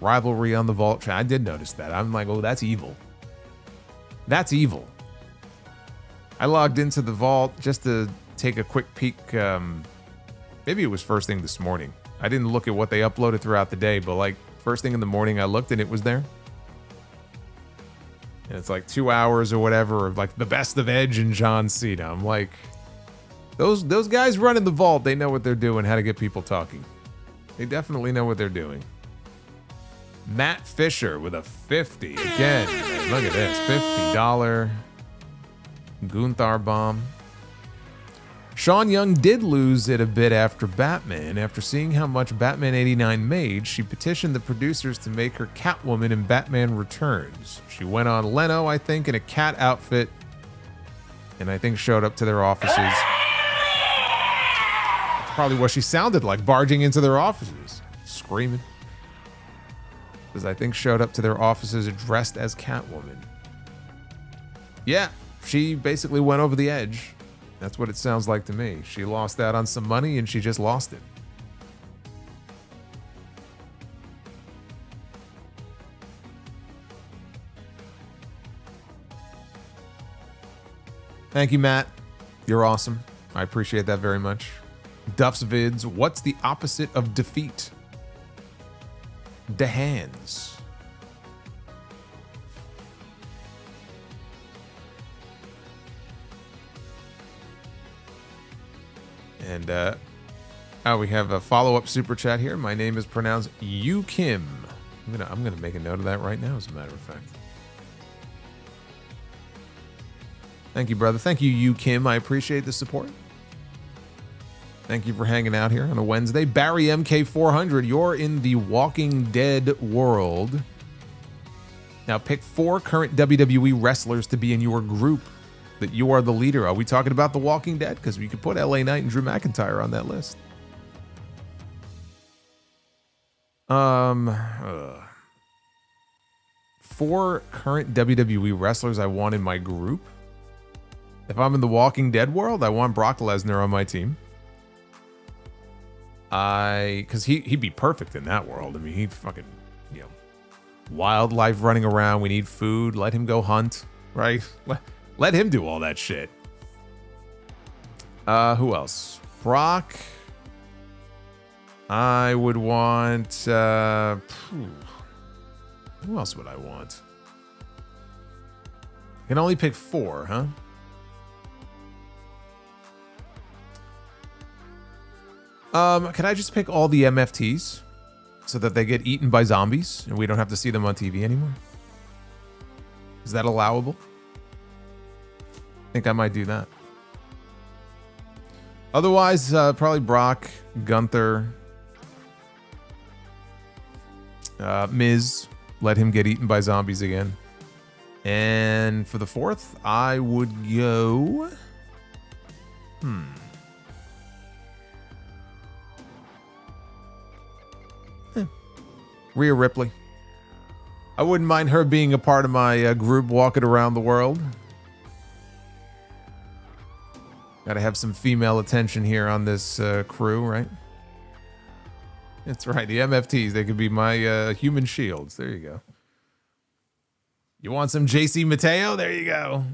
rivalry on the Vault chat? I did notice that. I'm like, oh, that's evil. That's evil. I logged into the Vault just to take a quick peek. Maybe it was first thing this morning. I didn't look at what they uploaded throughout the day, but like first thing in the morning I looked and it was there. And it's like 2 hours or whatever of like the best of Edge and John Cena. I'm like, those guys running the Vault, they know what they're doing, how to get people talking. They definitely know what they're doing. Matt Fisher with a 50 again. Look at this, $50 Gunther bomb. Sean Young did lose it a bit after Batman. After seeing how much Batman 89 made, she petitioned the producers to make her Catwoman in Batman Returns. She went on Leno, I think, in a cat outfit, and I think showed up to their offices probably what she sounded like, barging into their offices, screaming. Because I think showed up to their offices dressed as Catwoman. Yeah, she basically went over the edge. That's what it sounds like to me. She lost out on some money and she just lost it. Thank you, Matt. You're awesome. I appreciate that very much. Duff's Vids, what's the opposite of defeat? The hands. And we have a follow-up super chat here. My name is pronounced Yu Kim. I'm gonna make a note of that right now, as a matter of fact. Thank you, brother. Thank you, Yu Kim. I appreciate the support. Thank you for hanging out here on a Wednesday. Barry MK400, you're in the Walking Dead world. Now pick 4 current WWE wrestlers to be in your group that you are the leader. Are we talking about The Walking Dead? Because we could put LA Knight and Drew McIntyre on that list. 4 current WWE wrestlers I want in my group. If I'm in the Walking Dead world, I want Brock Lesnar on my team. Because he'd be perfect in that world. I mean, he'd fucking, wildlife running around. We need food. Let him go hunt, right? Let him do all that shit. Who else? Brock. I would want... who else would I want? I can only pick 4, huh? Can I just pick all the MFTs so that they get eaten by zombies and we don't have to see them on TV anymore? Is that allowable? I think I might do that. Otherwise, probably Brock, Gunther, Miz. Let him get eaten by zombies again. And for the 4th, I would go... Rhea Ripley. I wouldn't mind her being a part of my group walking around the world. Gotta have some female attention here on this crew, right? That's right, the MFTs, they could be my human shields. There you go. You want some JC Mateo? There you go.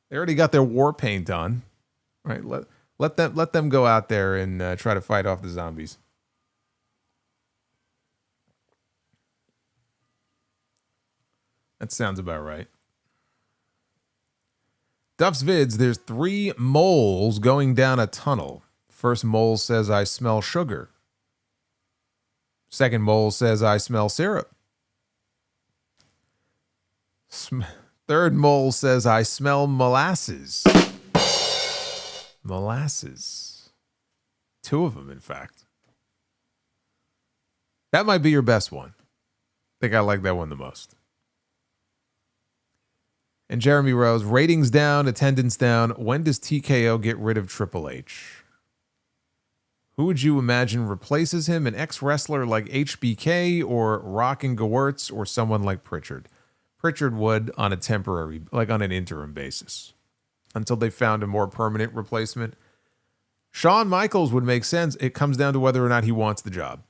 They already got their war paint on. Right, let them go out there and try to fight off the zombies. That sounds about right. Duff's Vids, there's 3 moles going down a tunnel. First mole says, I smell sugar. Second mole says, I smell syrup. Third mole says, I smell molasses. Molasses. 2 of them, in fact. That might be your best one. I think I like that one the most. And Jeremy Rose, ratings down, attendance down. When does TKO get rid of Triple H? Who would you imagine replaces him? An ex-wrestler like HBK or Rock and Gewurz or someone like Pritchard? Pritchard would on a temporary, like on an interim basis until they found a more permanent replacement. Shawn Michaels would make sense. It comes down to whether or not he wants the job.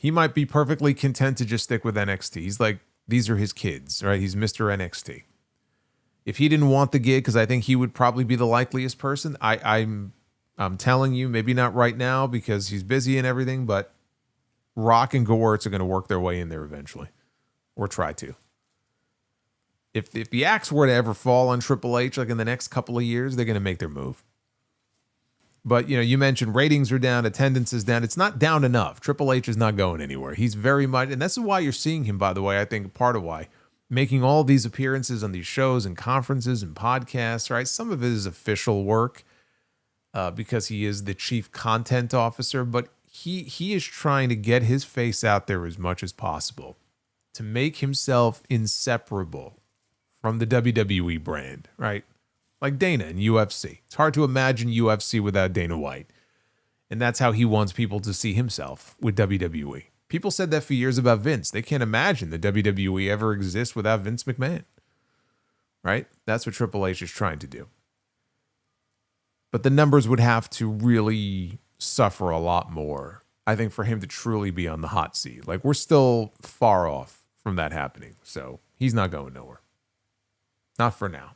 He might be perfectly content to just stick with NXT. He's like, these are his kids, right? He's Mr. NXT. If he didn't want the gig, because I think he would probably be the likeliest person. I'm telling you, maybe not right now because he's busy and everything, but Rock and Gewurz are going to work their way in there eventually, or try to. If the axe were to ever fall on Triple H, like in the next couple of years, they're going to make their move. But, you mentioned ratings are down, attendance is down. It's not down enough. Triple H is not going anywhere. He's very much, and this is why you're seeing him, by the way, I think part of why, making all these appearances on these shows and conferences and podcasts, right? Some of it is official work because he is the chief content officer, but he is trying to get his face out there as much as possible to make himself inseparable from the WWE brand, right? like Dana in UFC. It's hard to imagine UFC without Dana White. And that's how he wants people to see himself with WWE. People said that for years about Vince. They can't imagine the WWE ever exists without Vince McMahon. Right? That's what Triple H is trying to do. But the numbers would have to really suffer a lot more, I think, for him to truly be on the hot seat. Like, we're still far off from that happening. So he's not going nowhere. Not for now.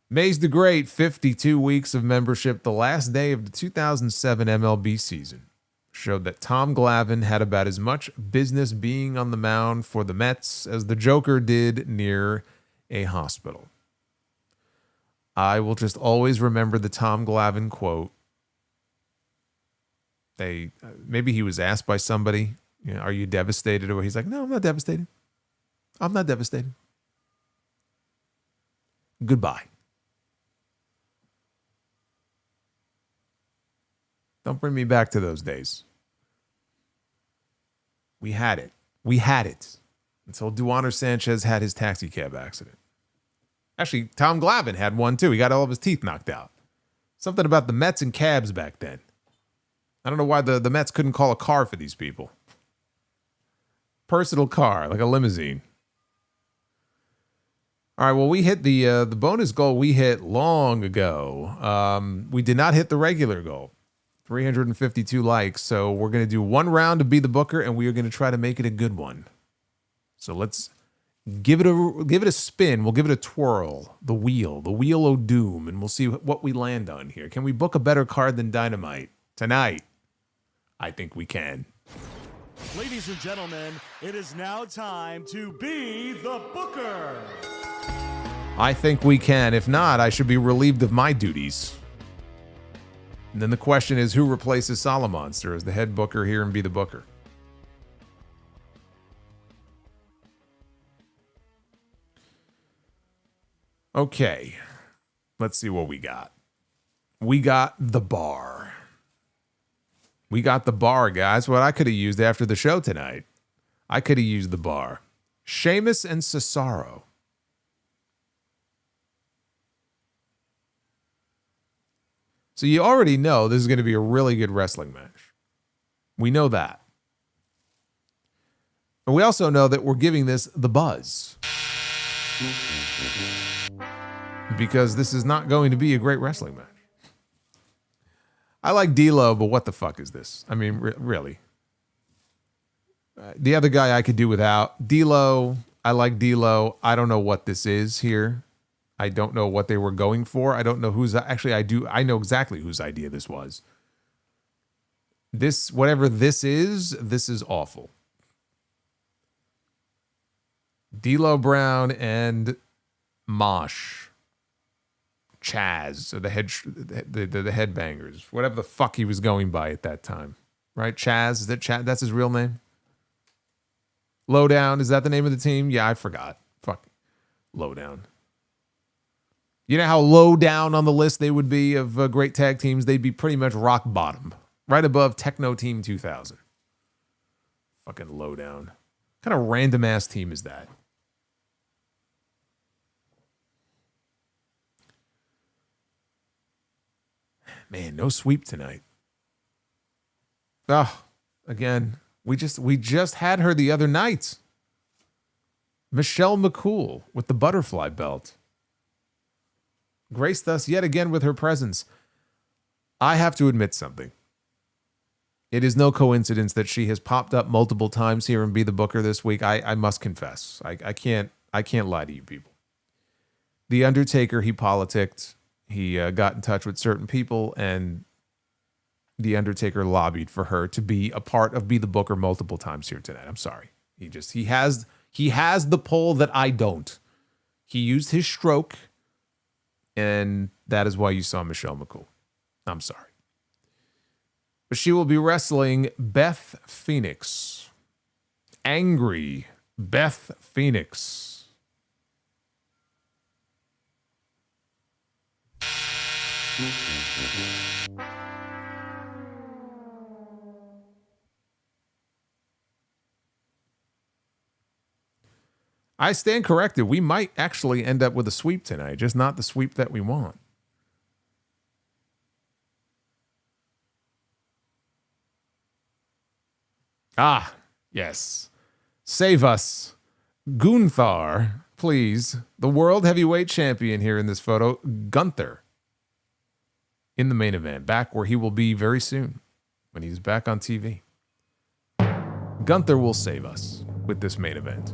Maze the Great, 52 weeks of membership. The last day of the 2007 MLB season showed that Tom Glavine had about as much business being on the mound for the Mets as the Joker did near a hospital. I will just always remember the Tom Glavine quote. Maybe he was asked by somebody, are you devastated? Or he's like, no, I'm not devastated. I'm not devastated. Goodbye. Don't bring me back to those days. We had it. We had it. Until Duaner Sanchez had his taxi cab accident. Actually, Tom Glavine had one too. He got all of his teeth knocked out. Something about the Mets and cabs back then. I don't know why the Mets couldn't call a car for these people. Personal car, like a limousine. All right, well, we hit the bonus goal we hit long ago. We did not hit the regular goal. 352 likes, so we're going to do one round to be the booker, and we are going to try to make it a good one. So let's give it a spin. We'll give it a twirl. The wheel of doom, and we'll see what we land on here. Can we book a better card than Dynamite tonight? I think we can. Ladies and gentlemen, it is now time to be the booker. I think we can. If not, I should be relieved of my duties. And then the question is, who replaces Solomonster as the head booker here and be the booker? Okay. Let's see what we got. We got the bar. We got the bar, guys. What I could have used after the show tonight. I could have used the bar. Sheamus and Cesaro. So you already know this is going to be a really good wrestling match. We know that. And we also know that we're giving this the buzz. Because this is not going to be a great wrestling match. I like D'Lo, but what the fuck is this? I mean, really. The other guy I could do without. D'Lo, I like D'Lo. I don't know what this is here. I don't know what they were going for. I don't know who's... Actually, I do. I know exactly whose idea this was. This, whatever this is awful. D'Lo Brown and Mosh. Chaz, or the headbangers. Whatever the fuck he was going by at that time. Right? Chaz, is that Chaz? That's his real name? Lowdown, is that the name of the team? Yeah, I forgot. Fuck. Lowdown. You know how low down on the list they would be of great tag teams? They'd be pretty much rock bottom. Right above Techno Team 2000. Fucking Lowdown. What kind of random ass team is that? Man, no sweep tonight. Oh, again, we just had her the other night. Michelle McCool with the butterfly belt. Graced us yet again with her presence. I have to admit something. It is no coincidence that she has popped up multiple times here and be the booker this week. I must confess. I can't lie to you people. The Undertaker, he politicked. He got in touch with certain people, and the Undertaker lobbied for her to be a part of Be the Booker multiple times here tonight. I'm sorry. He has the pull that I don't. He used his stroke, and that is why you saw Michelle McCool. I'm sorry. But she will be wrestling Beth Phoenix. Angry Beth Phoenix. I stand corrected. We might actually end up with a sweep tonight, just not the sweep that we want. Ah, yes. Save us. Gunther, please. The world heavyweight champion here in this photo. Gunther. In the main event. Back where he will be very soon. When he's back on TV. Gunther will save us with this main event.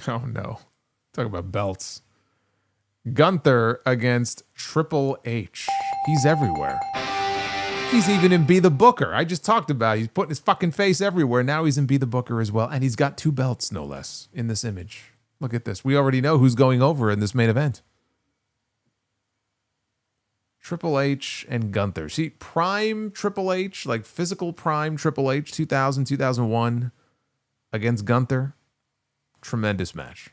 Oh no. Talk about belts. Gunther against Triple H. He's everywhere. He's even in Be the Booker. I just talked about it. He's putting his fucking face everywhere. Now he's in Be the Booker as well. And he's got 2 belts, no less, in this image. Look at this. We already know who's going over in this main event. Triple H and Gunther. See, prime Triple H, like physical prime Triple H, 2000, 2001, against Gunther. Tremendous match.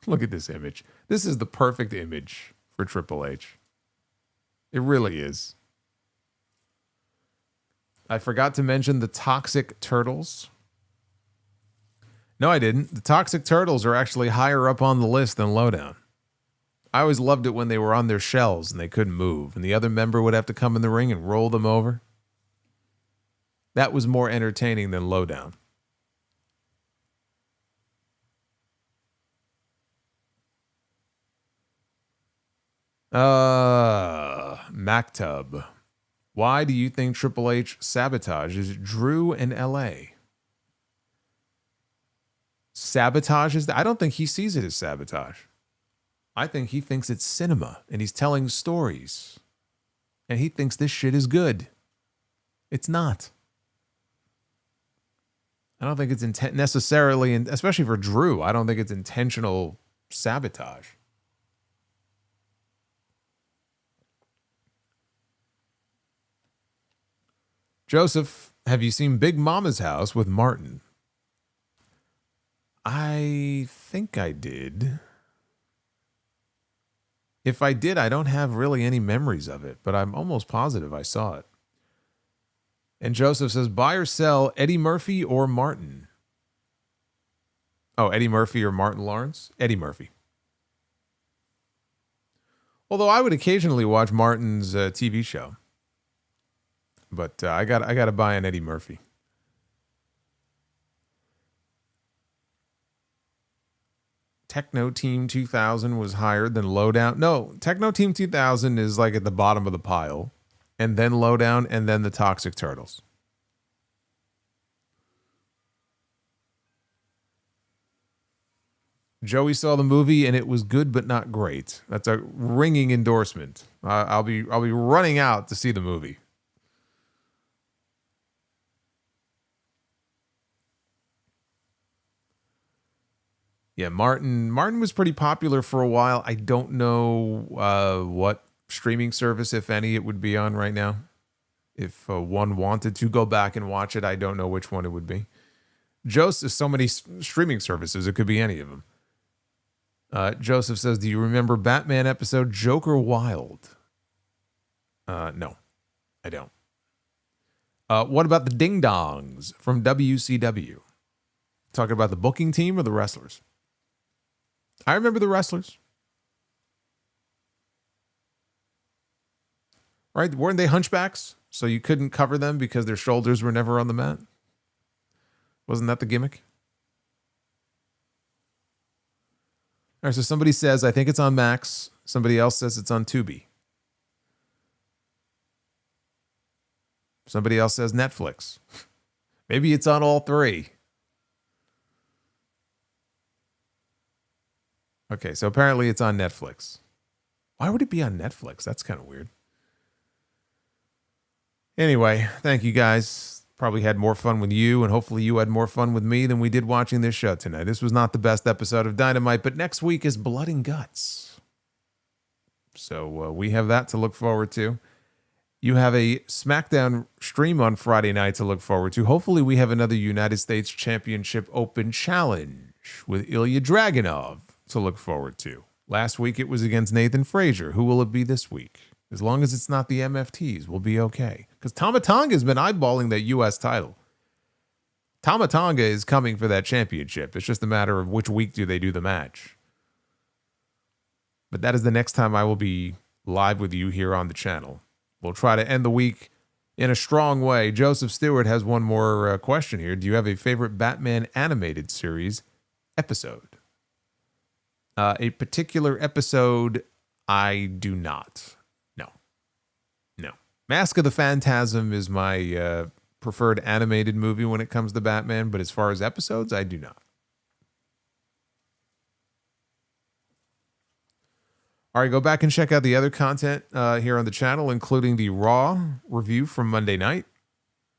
Look at this image. This is the perfect image for Triple H. It really is. I forgot to mention the Toxic Turtles. No, I didn't. The Toxic Turtles are actually higher up on the list than Lowdown. I always loved it when they were on their shells and they couldn't move, and the other member would have to come in the ring and roll them over. That was more entertaining than Lowdown. Mactub. Why do you think Triple H sabotages Drew in LA? Sabotages? I don't think he sees it as sabotage. I think he thinks it's cinema and he's telling stories. And he thinks this shit is good. It's not. I don't think it's necessarily, especially for Drew, I don't think it's intentional sabotage. Joseph, have you seen Big Mama's House with Martin? I think I did. If I did, I don't have really any memories of it, but I'm almost positive I saw it. And Joseph says, buy or sell Eddie Murphy or Martin? Oh, Eddie Murphy or Martin Lawrence? Eddie Murphy. Although I would occasionally watch Martin's TV show. But I got to buy an Eddie Murphy. Techno Team 2000 was higher than Lowdown. No, Techno Team 2000 is like at the bottom of the pile. And then Lowdown, and then the Toxic Turtles. Joey saw the movie and it was good but not great. That's a ringing endorsement. I'll be running out to see the movie. Yeah, Martin was pretty popular for a while. I don't know what streaming service, if any, it would be on right now. If one wanted to go back and watch it, I don't know which one it would be. Joseph, so many streaming services, it could be any of them. Joseph says, do you remember Batman episode Joker Wild? No, I don't. What about the Ding Dongs from WCW? Talking about the booking team or the wrestlers? I remember the wrestlers. Right? Weren't they hunchbacks? So you couldn't cover them because their shoulders were never on the mat? Wasn't that the gimmick? All right, so somebody says, I think it's on Max. Somebody else says it's on Tubi. Somebody else says Netflix. Maybe it's on all three. Okay, so apparently it's on Netflix. Why would it be on Netflix? That's kind of weird. Anyway, thank you guys. Probably had more fun with you, and hopefully you had more fun with me than we did watching this show tonight. This was not the best episode of Dynamite, but next week is Blood and Guts. So we have that to look forward to. You have a SmackDown stream on Friday night to look forward to. Hopefully we have another United States Championship Open Challenge with Ilya Dragunov to look forward to. Last week it was against Nathan Frazier. Who will it be this week? As long as it's not the MFTs, we'll be okay. Because Tama Tonga has been eyeballing that U.S. title. Tama Tonga is coming for that championship. It's just a matter of which week do they do the match. But that is the next time I will be live with you here on the channel. We'll try to end the week in a strong way. Joseph Stewart has one more question here. Do you have a favorite Batman animated series episode? A particular episode, I do not. No. Mask of the Phantasm is my preferred animated movie when it comes to Batman, but as far as episodes, I do not. All right, go back and check out the other content here on the channel, including the Raw review from Monday night.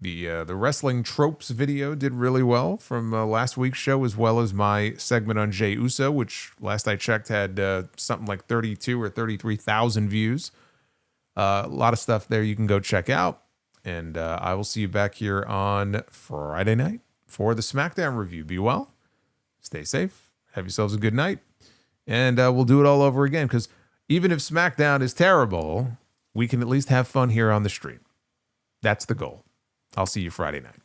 The Wrestling Tropes video did really well from last week's show, as well as my segment on Jey Uso, which last I checked had something like 32 or 33,000 views. A lot of stuff there you can go check out. And I will see you back here on Friday night for the SmackDown review. Be well, stay safe, have yourselves a good night, and we'll do it all over again, because even if SmackDown is terrible, we can at least have fun here on the stream. That's the goal. I'll see you Friday night.